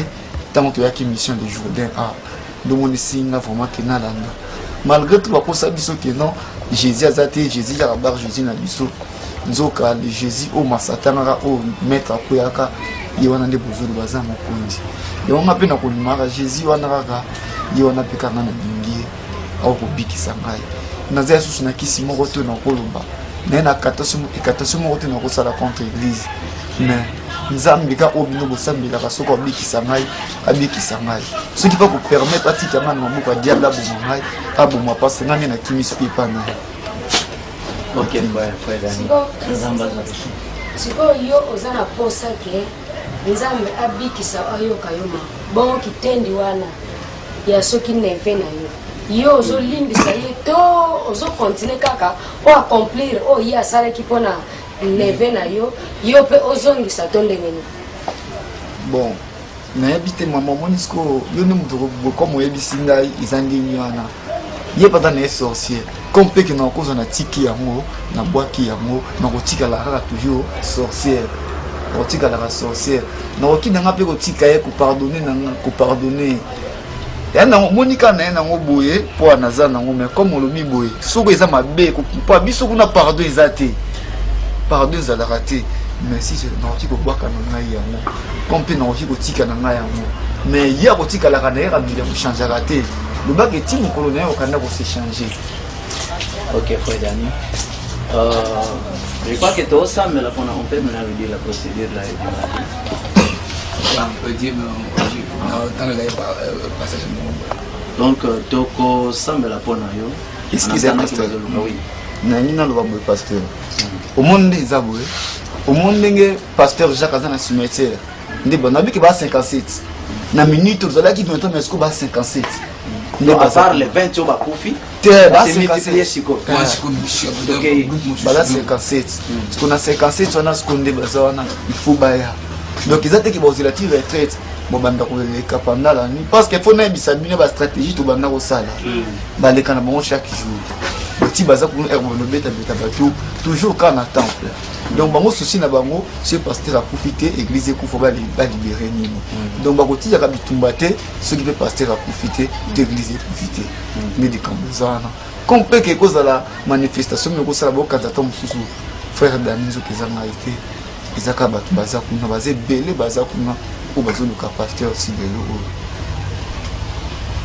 tant que y a qui mission de Jourdain a donc on signe vraiment que na landa malgré tout pour ça biso que non Jésus azate Jésus ya bar Jésus na biso nzoka le Jésus au masatanga au maître akoyaka yona nde bozulu baza mokonzi yo ngape na kolimaka Jésus wana kaka yona peka na bingi au kobikisa ngai naza susu na kisi moko to na koloba mais na katasimo moto na kosala contre église mais nzambe ka obino bosambela ka soko abikisa ngai ce qui va vous permettre atika na mabuko ya diable aboma ngai aboma parce que ngani na kimisi pipa na OK frère Dani nzamba za siko yo ozana posa ke nzambe abikisa ayoka yoma bon kitendi wana ya soki neve na yo yo ozo limbisa ye to ozo continuer kaka o accomplir o ya sala ki pona neve na yo yo pe ozongisa to ndengeni bon na habite maman monisko yo ne muto comme yebisi ngai izangi nyana ye pas dans sorcier comme pe que na cause na tiki yango na boaki yango na kotika la kaka toujours sorcière kotika la sorcière na okina pe kotika ye ko pardonner yana monika na yana ngoboye po anaza nango mais comme olomi boye soko eza mabe ko pa biso kuna pardon ezate pardon za la raté mais si je n'oti ko bwaka na ngai yango comme pe na oti ko tika na ngai yango mais ya ko tika la kana era mile ko changer raté le bac est timo colonel au Canada pour se changer OK frère Dani Je crois que tout ça, mais là, on peut maintenant dire la procédure là. On peut dire, mais dans le passage de donc, toko semble la pona yo. Excusez pasteur. Oui. Nangina lo babo pasteur. Au monde des aboués. Au monde des pasteur Jacques Azan à cimetière. Ndi bon nabi ki ba 57. Na minute vous allez qui maintenant mais est-ce que ba 57. Non, à part les 20 au Bakoufi, c'est ba 57. Bala 57. Ce qu'on a 57 on a ce qu'on dit bazana il faut baya. Donc ils ont été qui vont la tirer retraite. Bon banda ko le kapanda la ni parce que faut na bisabine ba stratégie to banda ko sala. Ba le kana bon chaque jour. Le petit baza ko no beta batou toujours quand na temple. Donc bango souci na bango c'est pasteur a profiter église ko faut ba libérer ni. Donc ba ko tia ka bitumbate ceux qui peut pasteur a profiter d'église profiter. Mais de kambazana. Comme peut que cause la manifestation me ko sala bo kata tom susu frère Danizo kezanga été. Izaka batu baza kuna baze belé baza kuna. Ou besoin de pasteur aussi de l'eau.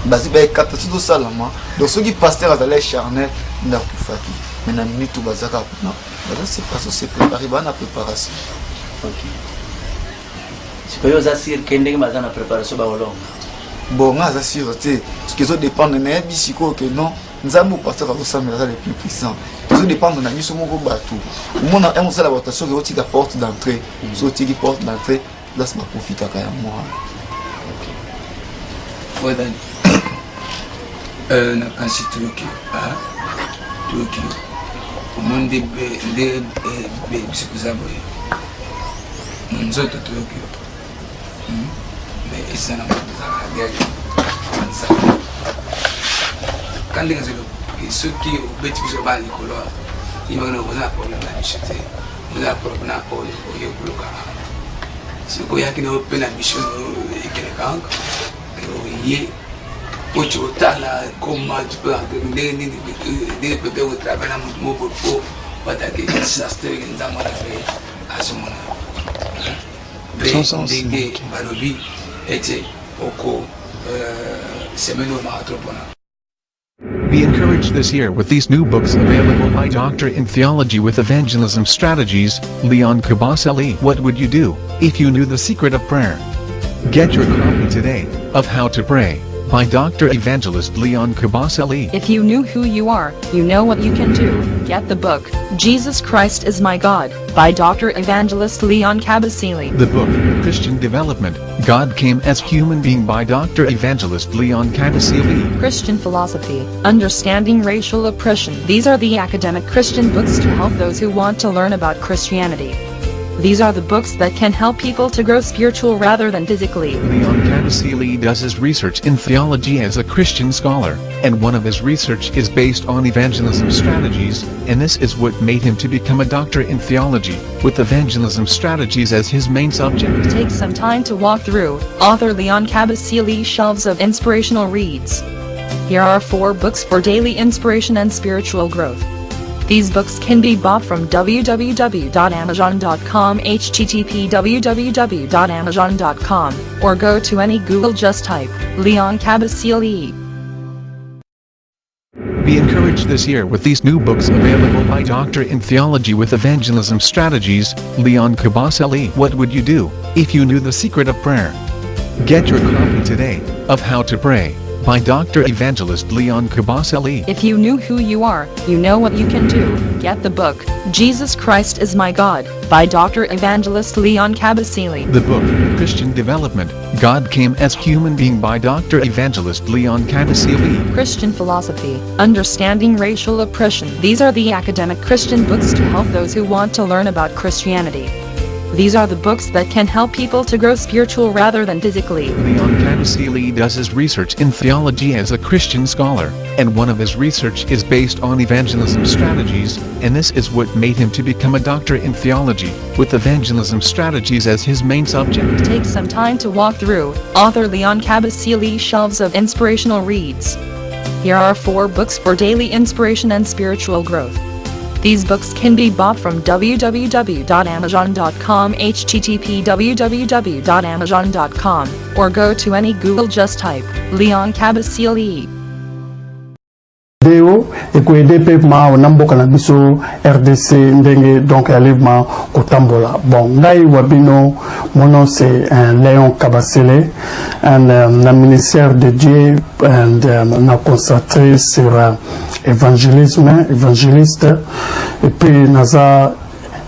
Basi ba kata tout ça là moi. Donc ceux qui pasteur à l'air charnel n'a pas faki. Mais na minute tout bazaka non. Voilà c'est pas ça c'est préparé ba na préparation. OK. C'est pas ça sir kende bazana préparation ba olong. Bon nga ça sûr tu ce qui ça dépend de na bisiko que non. Nzambo pasteur au samedi les plus puissants. Ça dépend de na biso moko batou. Mon a un seul la votation que tu porte d'entrée. So tu porte d'entrée. Là, c'est ma profite à moi. Ouais, Dani. Quand c'est Tokyo, Tokyo, au monde des c'est que ça, nous autres Tokyo. Mais ça n'a pas de guerre. Quand les gens, ceux qui ont bêtis sur le Nicolas, ils vont nous avoir un problème à acheter. Nous avons un problème à acheter. Si vous avez une ambition et quelqu'un, vous avez comment tu peux développer au travail dans mon pour attaquer les désastres à ce moment-là. Be encouraged this year with these new books available by Doctor in Theology with Evangelism Strategies, Leon Kabaseli. What would you do if you knew the secret of prayer? Get your copy today of How to Pray by Dr. Evangelist Leon Kabaseli. If you knew who you are, you know what you can do. Get the book, Jesus Christ is My God, by Dr. Evangelist Leon Kabaseli. The book, Christian Development, God Came as Human Being by Dr. Evangelist Leon Kabaseli. Christian Philosophy, Understanding Racial Oppression. These are the academic Christian books to help those who want to learn about Christianity. These are the books that can help people to grow spiritual rather than physically. Leon Kabaseli does his research in theology as a Christian scholar, and one of his research is based on evangelism strategies, and this is what made him to become a doctor in theology, with evangelism strategies as his main subject. Take some time to walk through author Leon Kabaseli's shelves of inspirational reads. Here are 4 books for daily inspiration and spiritual growth. These books can be bought from www.amazon.com, http www.amazon.com, or go to any Google, just type Leon Kabaseli. Be encouraged this year with these new books available by Doctor in Theology with Evangelism Strategies, Leon Kabaseli. What would you do if you knew the secret of prayer? Get your copy today of How to Pray by Dr. Evangelist Leon Kabaseli. If you knew who you are, you know what you can do. Get the book, Jesus Christ is My God, by Dr. Evangelist Leon Kabaseli. The book, Christian Development, God Came as Human Being by Dr. Evangelist Leon Kabaseli. Christian Philosophy, Understanding Racial Oppression. These are the academic Christian books to help those who want to learn about Christianity. These are the books that can help people to grow spiritual rather than physically. Leon Kabaseli does his research in theology as a Christian scholar, and one of his research is based on evangelism strategies, and this is what made him to become a doctor in theology, with evangelism strategies as his main subject. Take some time to walk through author Leon Kabaseli's shelves of inspirational reads. Here are 4 books for daily inspiration and spiritual growth. These books can be bought from www.amazon.com, http www.amazon.com, or go to any Google, just type Leon Kabaseli. Deo biso et ko aider pe ma namboka na biso RDC ndenge donc alivement kotambola. Bon, ngai wabino mon nom c'est Léon Kabasele, un ministère de Dieu et on a concentré sur évangéliste et puis naza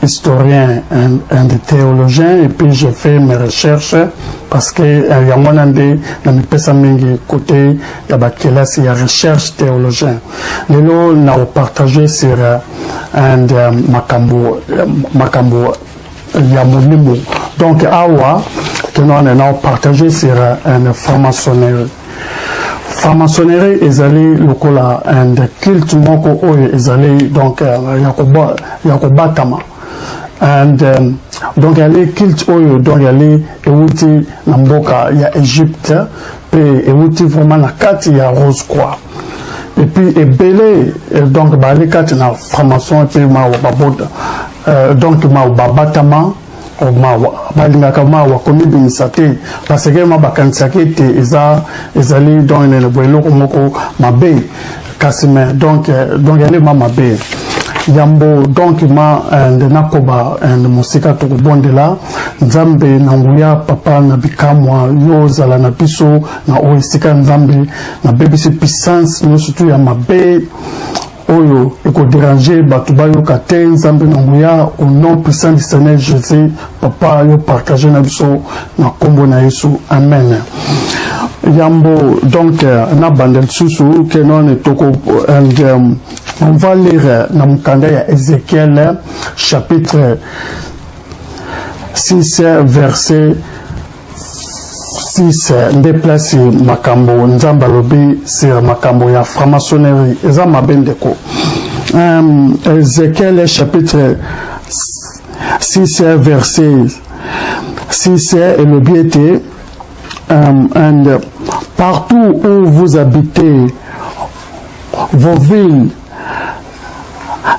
historien un des théologiens et puis j'ai fait mes recherches parce que il y a mon andé dans mes pesa mingi côté tabakela c'est la recherche théologien lelo na partagé sur un makambo ya molimo donc awa que nous on partagé sur une franc-maçonnerie. Franc-maçonnerie ezali lokola un culte moko oyo ezali donc yakobatama and donc yali culte oyo donc yali ewuti na mboka ya Égypte pe ewuti vraiment na kati ya Rose Croix et puis ebele donc bali kati na franc-maçon pe ma baboda donc ma babatama balingaka mawa komibimisa te parce que ma bakanisaki te ezali donc eloko moko mabe kasi me donc yali ma mabe yambo donc ma nakoba mosika tokobondela nzambe na nguya papa na bikamwa yo ozala na biso na oyo esika nzambe na bebisi puissance nyonso tu ya mabe oyo ekoderange bato bayoka te nzambe na nguya au nom puissant du Seigneur Jésus papa yo partage na biso na kombo na Yesu amen. Yambo donc na bandel susu que non toko on va lire na mukanda ya Ézéchiel chapitre 6 verset 6 déplacé makambo nzamba lobi sur makambo ya franc-maçonnerie eza mabendeko Ézéchiel chapitre 6 verset 6 et le biété and partout où vous habitez vos villes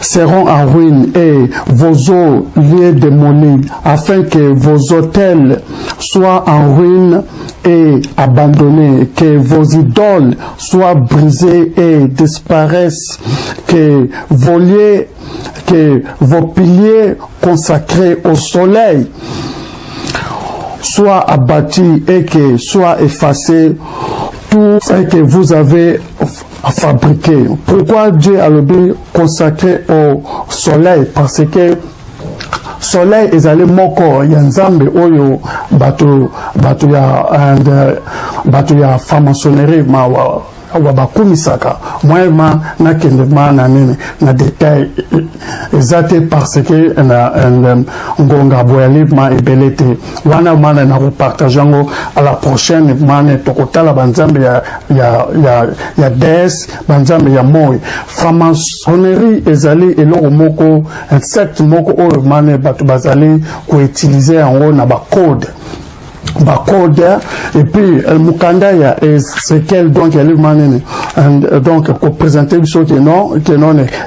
seront en ruine et vos eaux liées démolies, afin que vos hôtels soient en ruine et abandonnés, que vos idoles soient brisées et disparaissent, que vos piliers consacrés au soleil soient abattus et que soient effacés tout ce que vous avez fabriqué. Pourquoi Dieu a le consacré au soleil? Parce que soleil est allé moko ya nzambe oyo bato ya franc-maçonnerie wabakumisaka moyema nakende na nini na détail ezate parce que ngonga boyalivement ebelete wana mana na repartage yango à la prochaine mana tokotala banzambe ya des banzambe ya moy franc-maçonnerie ezali eloko moko insecte moko oyo mana bato bazali ko utiliser yango na ba code et puis mukanda ya Ézéchiel donc elle donc pour présenter biso que non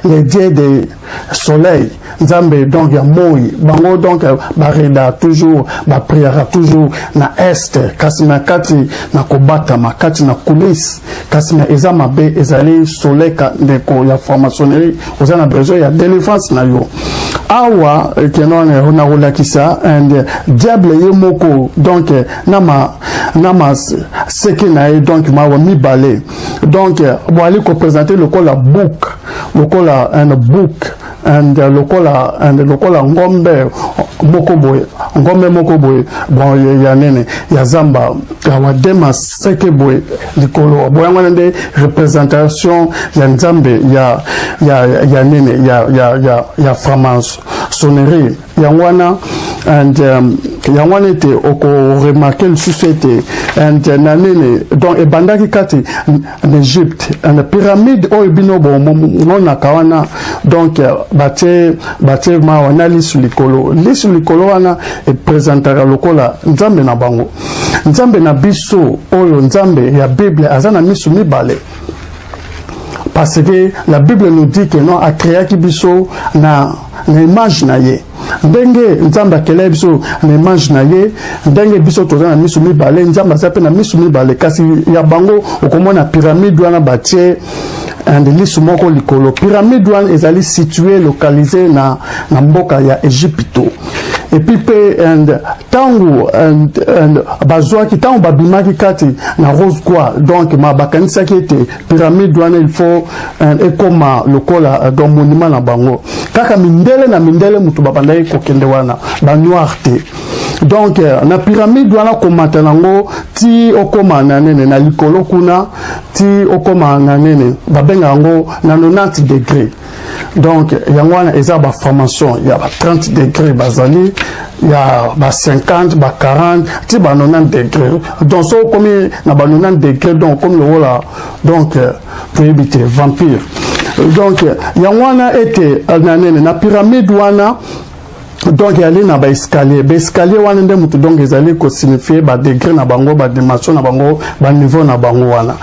les dieux de soleil nzambe donc ya moi bango donc bareda toujours ba priera toujours na est kasina kati na kobata makati na coulisse kasina ezama be ezali soleil ndeko ya franc-maçonnerie ozana besoin ya délivrance na yo awa que non on a relakisa and diable yemoko donc nama seki na donc ma mi balé donc bon aller ko présenter le kola book le kola un book and le kola ngombe moko boy bon ya nene ya zamba wa dema seki boy likolo boy ngone représentation ya nzambe ya nene ya franc-maçonnerie yangwana and yangwana te oko remarquer le société and nanene donc ebandaki kati en Égypte and pyramide o binobo mona kawana donc bate ma wana lisu likolo wana e présentera lokola nzambe na bango nzambe na biso oyo nzambe ya Bible azana misu mibale parce que la Bible nous dit que non a créé kibiso na image na ye ndenge nzamba kele biso na image na ye ndenge biso toza na misu mibale nzamba sape na misu mibale kasi ya bango okomona pyramide wana batie and lisu moko likolo pyramide wana ezali situé localisé na mboka ya Egypte. Et puis and tango and bazwaki tango babimaki kati na Rose Croix, donc ma bakanisa qui était pyramide wana il faut ekoma lokola dans monument na bango kaka mindele na mindele mutu babandai kokende wana ba noirté. Donc na pyramide wana komata nango ti okoma na nene na likolo kuna ti okoma na nene babenga ngo na 90 degrés. Donc yango wana eza ba formation ya ba 30 degrés bazali ya ba 50 ba 40 ti ba 90 degrés. Donc so comme na ba 90 degrés donc comme le voilà donc pour éviter vampire. Donc yango wana était na nene na pyramide wana. Donc il y a un escalier. L'escalier wana nde mutu donc ezali ko signifier ba degré na bango ba dimension na bango ba niveau na bango wana.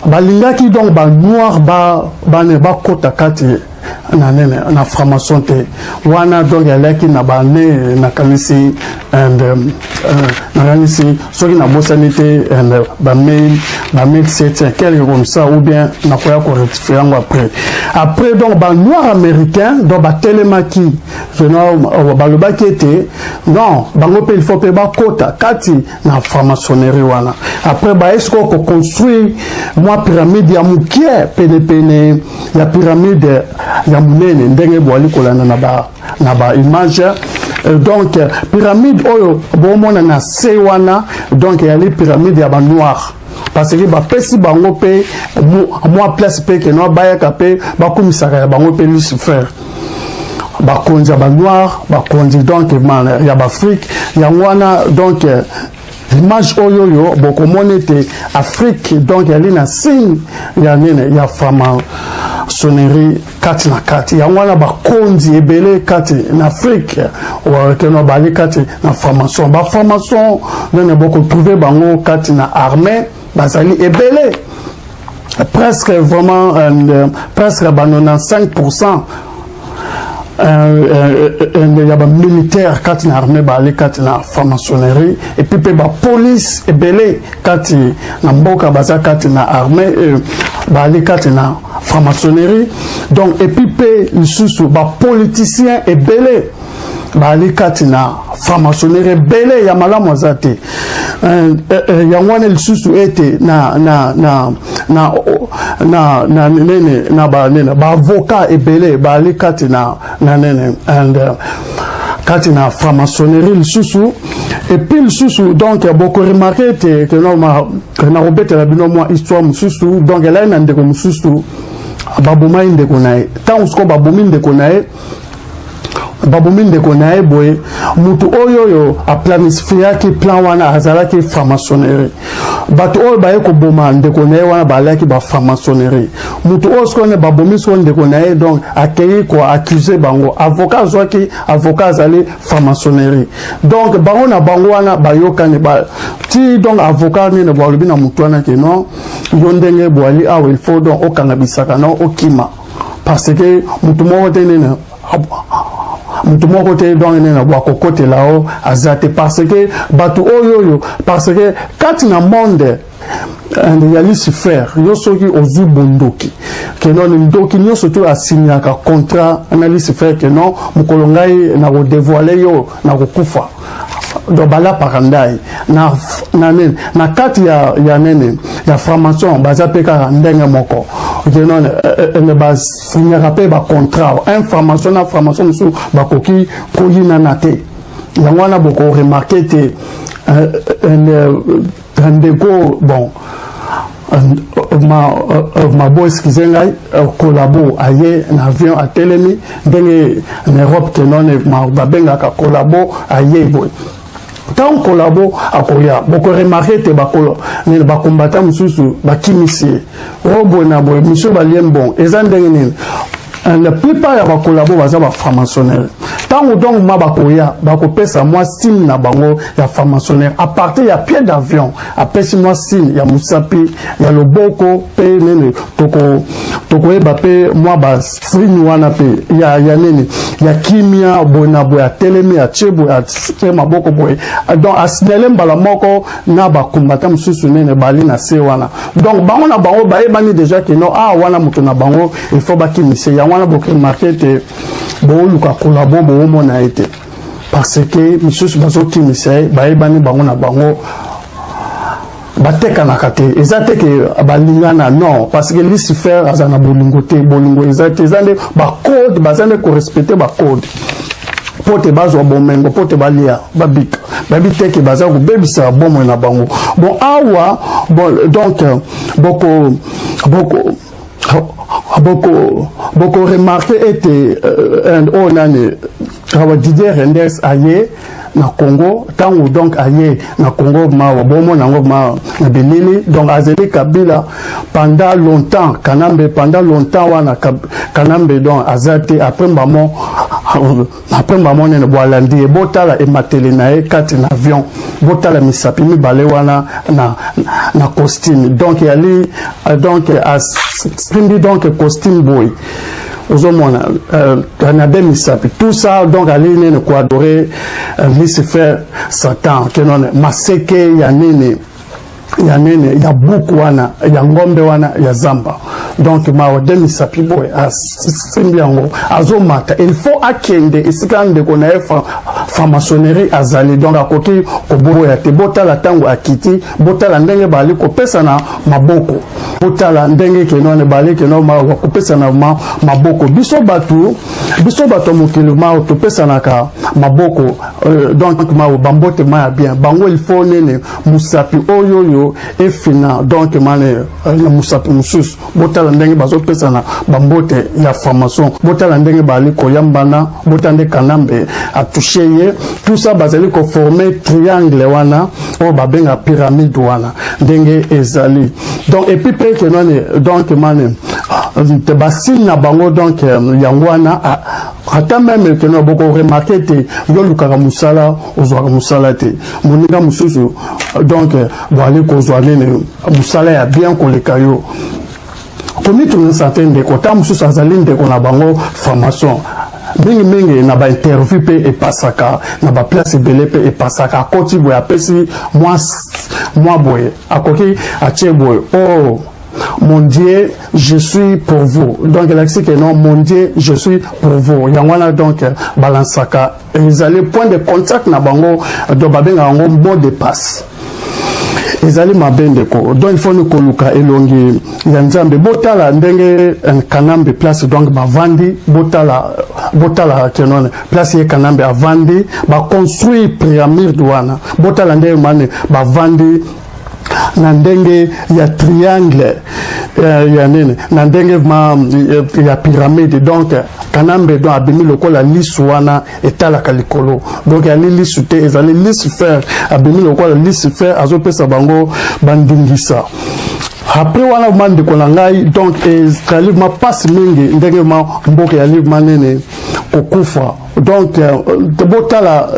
Ba lingaki donc ba noir ba ne ba kota kati na formation te wana donc yalaki na ba ne na kanisi and na kanisi soki na bosanité and ba mail 7 quelque comme ça ou bien na koya ko rectifier après donc ba noir américain donc ba télémaki ba loba qui était non bango pe il faut pe ba kota kati na franc-maçonnerie wana après ba esko ko construire moi pyramide ya mukie pene ya pyramide ya munene ndenge boali kolanda na ba image donc pyramide oyo bomona na se wana donc ya les pyramide ya ba noir parce que ba pesi bango pe moi place pe que no bayaka pe ba komisaka ya bango pe Lucifer ba konza ba noir ba konzi donc man ya ba Afrique ya wana donc l'image oyo boko monete Afrique donc yali na signe ya nene ya fama sonnerie kati na kati ya wana ba konzi ebele kati na Afrique ou que no bali kati na formation ba formation nene boko trouver bango kati na armée bazali ebele presque vraiment presque 95% il y a des militaires qui sont armés qui sont franc-maçonnerie et puis il y a la police et belé qui sont armés qui sont franc-maçonnerie donc et puis il y a des politiciens et belé qui sont franc-maçonnerie belé ya malamu azate yango wana lisusu ete ba avocat ebele bali kati na nene and kati na franc-maçonnerie lisusu et puis lisusu donc beaucoup remarqué que na robetela bino mwa histoire mususu donc elle a une ndeko mususu baboma ndeko nae tant usko babomi ndeko nae babominde konae boye mutu oyo a planifié ki plan wana azalaki franc-maçonnerie bato oyo baye ko boma ndeko nae wana balaki ba franc-maçonnerie mutu oyo skone babomi skone ndeko nae donc accueilli ko accuser bango avocat zwaki avocat azali franc-maçonnerie donc bango na bango wana bayokani ba ti donc avocat ne ba lobi na mutu wana ke non yondenge boali awe il faut donc okanga bisaka na okima parce que mutu moko tenene mutu moko te donc na bwa kokote lao azate parce que batu oyo parce que kati na monde and ya Lucifer yo soki ozu bondoki que non ndoki nyo surtout asignaka contrat na Lucifer que non mukolo ngai na ko dévoiler yo na ko kufa do bala parandai na kati ya nene ya formation baza peka ndenge moko que non ne bas signera pe ba contrat information na formation su bakoki koyina nate yango wana boko remarquer te ndeko bon ma boy skizengai collabo aye na avion a telemi ndenge en Europe que non ma babenga ka collabo aye boy tant collabo akoya boko remarquer te bakolo ne ba combattant mususu bakimisi robo na boy monsieur balien bon ezandenge ni la plupart ya bakolabo baza ba franc-maçonnerie. Tant donc ma bakoya bakopesa moi signe na bango ya franc-maçonnerie. À partir ya pied d'avion, apesi moi signe ya musapi ya loboko pe nene toko eba pe moi ba signe wana pe ya nene ya kimia bona boya telemi ya chebo ya pe maboko boy. Donc asinele mbala moko na ba combattant mususu nene bali na se wana. Donc bango na bango ba ebani déjà que non wana muto na bango il faut ba kimise ya wana boke marquete bo luka kolabo bo mona été parce que mususu bazo kimise ba ebani bango na bango bateka na kate ezate ke balingana non parce que Lucifer azana bolingo te bolingo ezate ezande ba code bazane ko respecter ba code pote bazo bomengo pote balia babika babite ke baza ko bebisa bomo na bango bon awa bon donc beaucoup remarqué était on a Didier Renders aye na Congo tango donc aye na Congo ma bomo na na Belili donc Azeli Kabila pendant longtemps wana Kanambe donc azate après maman ne boalandi botala e matele na e kati na avion botala misapi mi bale wana na costume donc yali donc sprindi donc costume boy Ozomona Canada misapi tout ça donc ali ne ko adorer Lucifer Satan que non maseke ya nene ya buku wana ya ngombe wana ya zamba donc ma wademi sapi boy asimbi yango azomata il faut akende isikande kona franc-maçonnerie azali donc akoki koboro ya te botala tango akiti botala ndenge bali kopesa na maboko botala ndenge kenone bali kenoma kopesa na maboko biso bato mokili ma topesa na ka maboko donc ma bambote ma bien bango il faut nene musapi oyo et fina donc mane na musapi musus botala ndenge bazo pesa na bambote ya formation botala ndenge bali koyambana botande kanambe a toucher tout ça bazali ko former triangle wana o babenga pyramide wana ndenge ezali donc et puis que non donc mane te basil na bango donc yangwana ata même que non beaucoup remarqué te yo lukaka musala ozwaka musala te moninga mususu donc boale ko zwanene musala ya bien koleka yo komi tu certaine de kota mususu azali ndeko na bango formation mingi na ba interview pe e pasaka na ba place belé pe e pasaka koti boya pesi moi boye akoki acheboye oh mon Dieu, je suis pour vous. Donc, il a dit que non, mon Dieu, je suis pour vous. Il y a donc balansaka. Et ils allaient point de contact na bango de babenga un mot de passe. Ils allaient ma bendeko. Donc, il faut nous koluka elongi. Yanzambe botala ndenge kanambe place donc ma vandi botala kenon place ye kanambe a vandi ba construire pyramide wana. Botala ndenge mane ba vandi na ndenge ya triangle ya nene na ndenge ya pyramide donc kanambe donc abimi lokola lisu wana etala kalikolo donc ali lisu te ezali Lucifer abimi lokola Lucifer azopesa bango bandingisa après wana mande konangai donc ezali ma passe mingi ndenge ma mboke ya livre manene kokufa donc de botala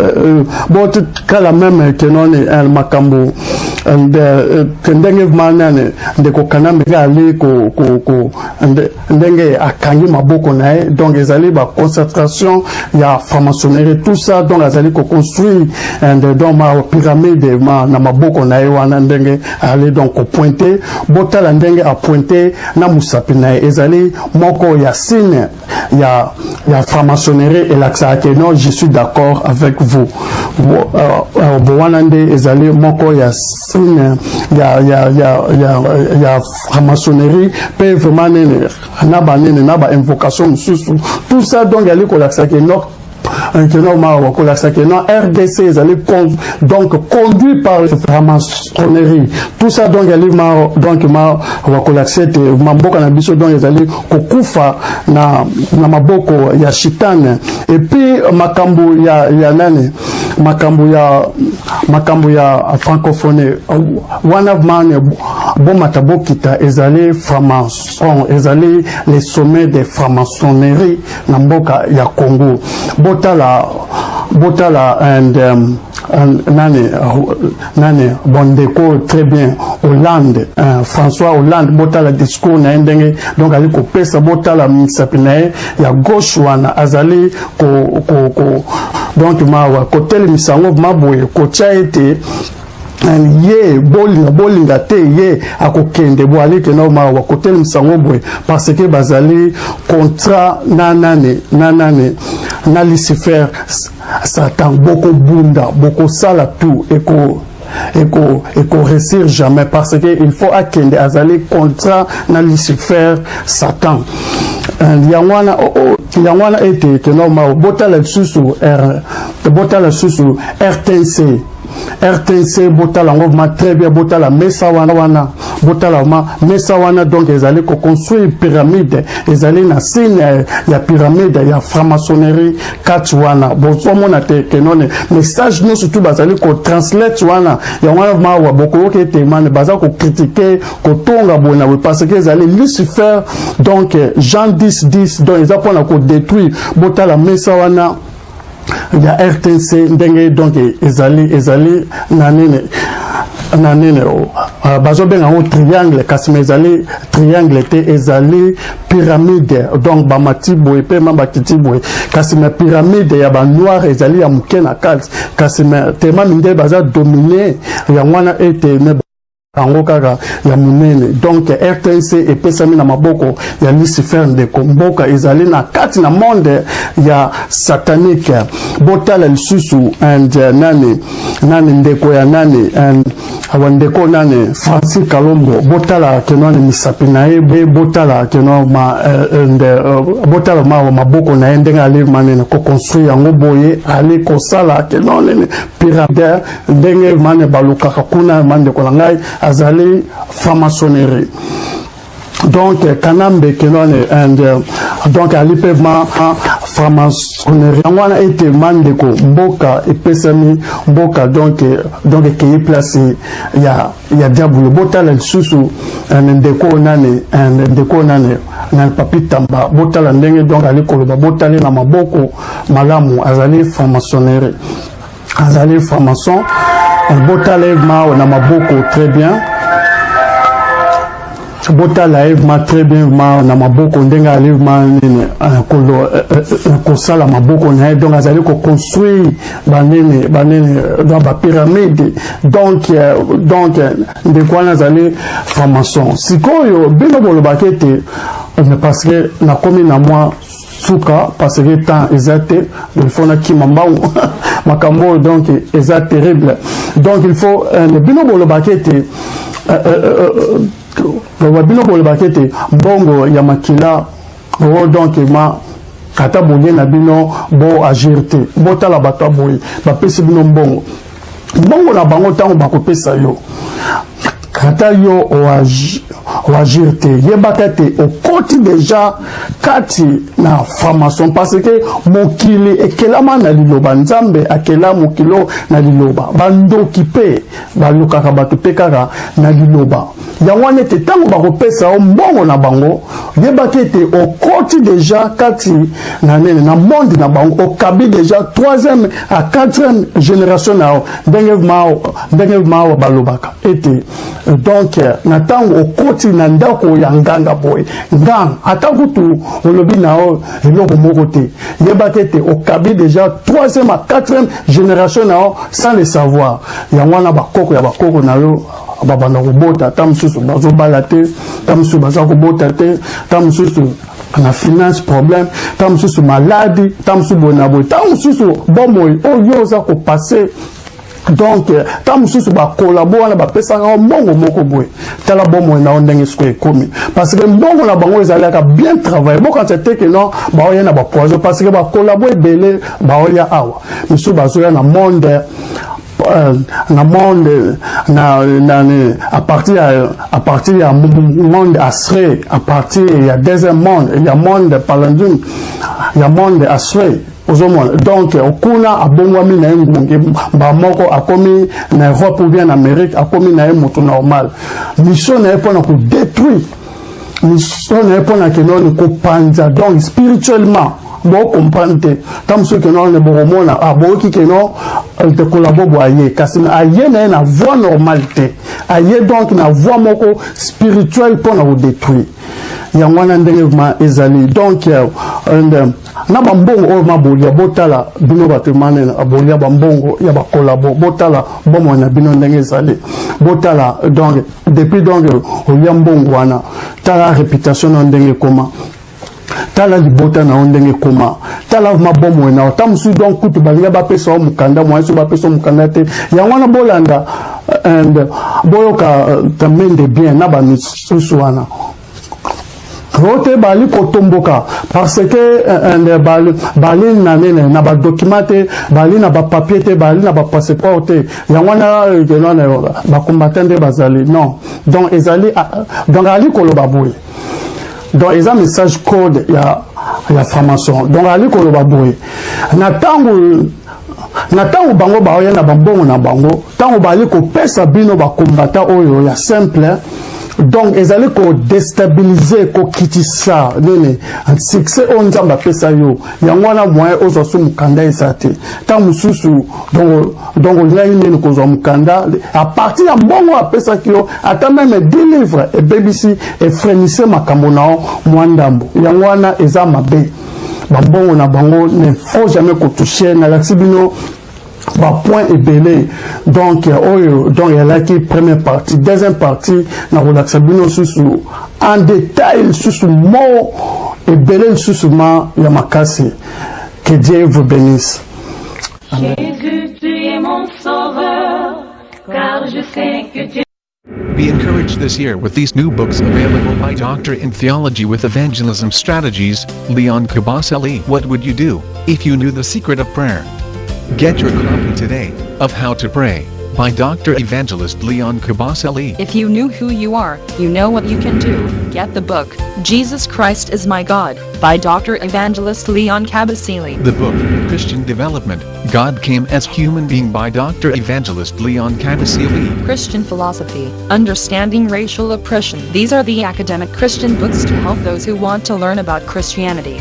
botala même que non el makambo ndenge manane de ko kanambe ali ko ndenge akangi maboko nae donc ezali ba concentration ya franc-maçonnerie tout ça donc ezali ko construire donc ma pyramide na maboko nae wana ndenge ali donc ko pointer botala ndenge a pointer na musapi nae ezali moko ya signe ya franc-maçonnerie et l'accès que non je suis d'accord avec vous bowanande ezali moko ya signe ya franc-maçonnerie peut vraiment na ba invocation mususu tout ça donc yali ko l'accès que non RDC donc conduit par la maçonnerie tout ça donc donc mamboka na biso donc ezali kokufa na maboko ya shitane et puis makambo ya nani makambo ya francophonie wana mane bomata bokita ezali franc-maçon ezali les sommets de franc-maçonnerie na mboka ya Congo botala nani bondeko très bien Hollande François Hollande botala discours na ndenge donc ali ko pesa botala misapina ya gauche wana azali ko donc mawa kotel misango maboye ko chaete ye bolinga te ye akokende bo ali ke no mawa kotel misango boye parce que bazali contrat nanane na Lucifer Satan beaucoup bunda beaucoup sala tout et réussir jamais parce que il faut akende azali contrat na Lucifer Satan yangwana ete que normal botala susu RTC botala ngoma très bien botala mesa wana donc ezali ko construire pyramide ezali na signe ya pyramide ya franc-maçonnerie kat wana bozomona te kenone message no surtout bazali ko translate wana ya wana mawa boko ke te man baza ko critiquer ko tonga bona parce que ezali Lucifer donc Jean 10 donc ils apprennent à ko détruire botala mesa wana il y a RTC ndenge donc ezali nanene bazo benga un triangle kasi ezali triangle te ezali pyramide donc ba matibo epe mamba kitibo kasi ma pyramide ya ba noir ezali ya mukena kasi tema minde baza dominer ya mwana ete ango kaka ya munene donc RTC epesami na maboko ya Lucifer ndeko mboka ezali na kati na monde ya satanique botala lisusu and nani ndeko ya nani and awandeko nani Francis Kalombo botala kenone misapina ebe botala keno botala maboko na ndenga ali manene ko construire yango boye ali ko sala kenone pyramide ndenge mane baluka kuna mande ko ngai azali franc-maçonnerie donc kanambe kenone and donc ali pema franc-maçonnerie ngwana ete mandeko mboka epesami mboka donc keye place ya diable botala lisusu ndeko nane na papi tamba botala ndenge donc ali koloba botale na maboko malamu azali franc-maçonnerie azali franc-maçon botala ema na maboko très bien botala ema très bien na maboko ndenga alima nene kosala maboko na donc azali ko construire banene dans ba pyramide donc ndekwana azali franc-maçon sikoyo bino bolobakete parce que na komi na moi suka parce que temps exacté il faut na kimambau makambo donc est terrible donc il faut le bino bolobakete bino bolobakete bongo ya makila donc ma kata bonye na bino bo agirte botala bato boye bapesi bino bongo na bango tango bakopesa yo kata yo oagirte yebaka te okoti déjà kati na franc-maçon parce que mokili ekelama na liloba nzambe akela mokilo na liloba bandoki pe balukaka bato pe kaka na liloba yango nete tango bakopesa o mbongo na bango yebaka te okoti déjà kati na nene na monde na bango okabi déjà 3e à 4e génération na ndenge mao balobaka ete donc na tango okoti na ndako ya nganga boy nganga atakutu olobi nao eloko moko te yebaka te okabi déjà 3e à 4e génération nao sans le savoir yango na bakoko ya bakoko na yo babana kobota tamususu bazobala te tamususu baza kobota te tamususu na finance problème tamususu maladi tamususu bonaboy tamususu bomoi oyo za ko passer donc tamususu ba collabora ba pesa mbongo moko boy tala bomo na ndenge siko ekomi parce que mbongo na bango ezalaka bien travailler bon quand c'était que non ba oya na ba poison parce que ba collabora belé ba oya awa misu bazoya na monde à partir du monde astral, à partir il y a deuxième monde, il y a monde palandum, il y a monde astral, ozomona donc okuna abongwami na ngungi bamoko akomi na Europe ou bien en Amérique akomi na moto normal mission na epona ko détruire mission na epona ke non ko panza donc spirituellement bon comprendre tam ce que non ne bomona aboki ke non te collabo aye kasi aye na voie normalité aye donc na voie moko spirituelle pour nous détruire yangwana ndenge ma ezali donc na bambongo o mabolia botala bino batemane abolia bambongo ya bakolabo botala bomo na bino ndenge ezali botala donc depuis donc olia mbongo wana tala réputation ndenge koma tala libota na ndenge koma tala mabomo na tamusu donc kutu balinga bapesa o mukanda mwanso bapesa mukanda te yangwana bolanda and boyoka tamende bien na ba misusu wana rote bali kotomboka parce que bali na ba documenté bali na ba papier te bali na ba passeport te yangwana ba combattant bazali non donc ezali donc ali koloba boye donc ils ont un message code ya formation donc ali koloba boye na tango bango ba oya na bambongo na bango tango bali ko pesa bino ba combattant oyo ya simple donc ils allaient ko déstabiliser ko kitisa nene succès on nzamba pesa yo yangwana moyen ozo su mukanda esate ta mususu donc là nene ko zo mukanda à partir ya bongo a pesa kio ata même 10 livres et BBC et frémissé makambo na mwandambo yangwana eza mabe bambongo na bango ne faut jamais ko toucher na l'axibino ba point ébélé donc donc il y a là qui première partie deuxième partie na relaxabino sous en détail sous mot ébélé sous ma ya makasi que Dieu vous bénisse. Amen. Jésus, tu es mon sauveur car je sais que tu Be encouraged this year with these new books available by Doctor in Theology with Evangelism Strategies, Leon Kabasele. What would you do if you knew the secret of prayer? Get your copy today of How to Pray by Dr. Evangelist Leon Kabasele. If you knew who you are, you know what you can do. Get the book, Jesus Christ is My God, by Dr. Evangelist Leon Kabasele. The book, Christian Development, God Came as Human Being by Dr. Evangelist Leon Kabasele. Christian Philosophy, Understanding Racial Oppression. These are the academic Christian books to help those who want to learn about Christianity.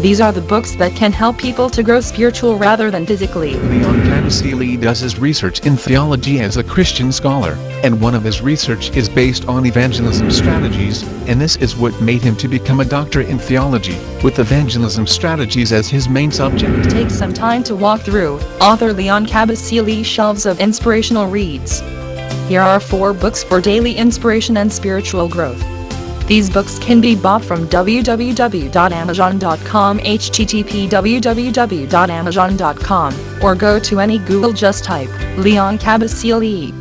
These are the books that can help people to grow spiritual rather than physically. Leon Kabasele does his research in theology as a Christian scholar, and one of his research is based on evangelism strategies, and this is what made him to become a doctor in theology, with evangelism strategies as his main subject. Take some time to walk through author Leon Kabasele's shelves of inspirational reads. Here are 4 books for daily inspiration and spiritual growth. These books can be bought from www.amazon.com http://www.amazon.com or go to any Google, just type Leon Kabasele.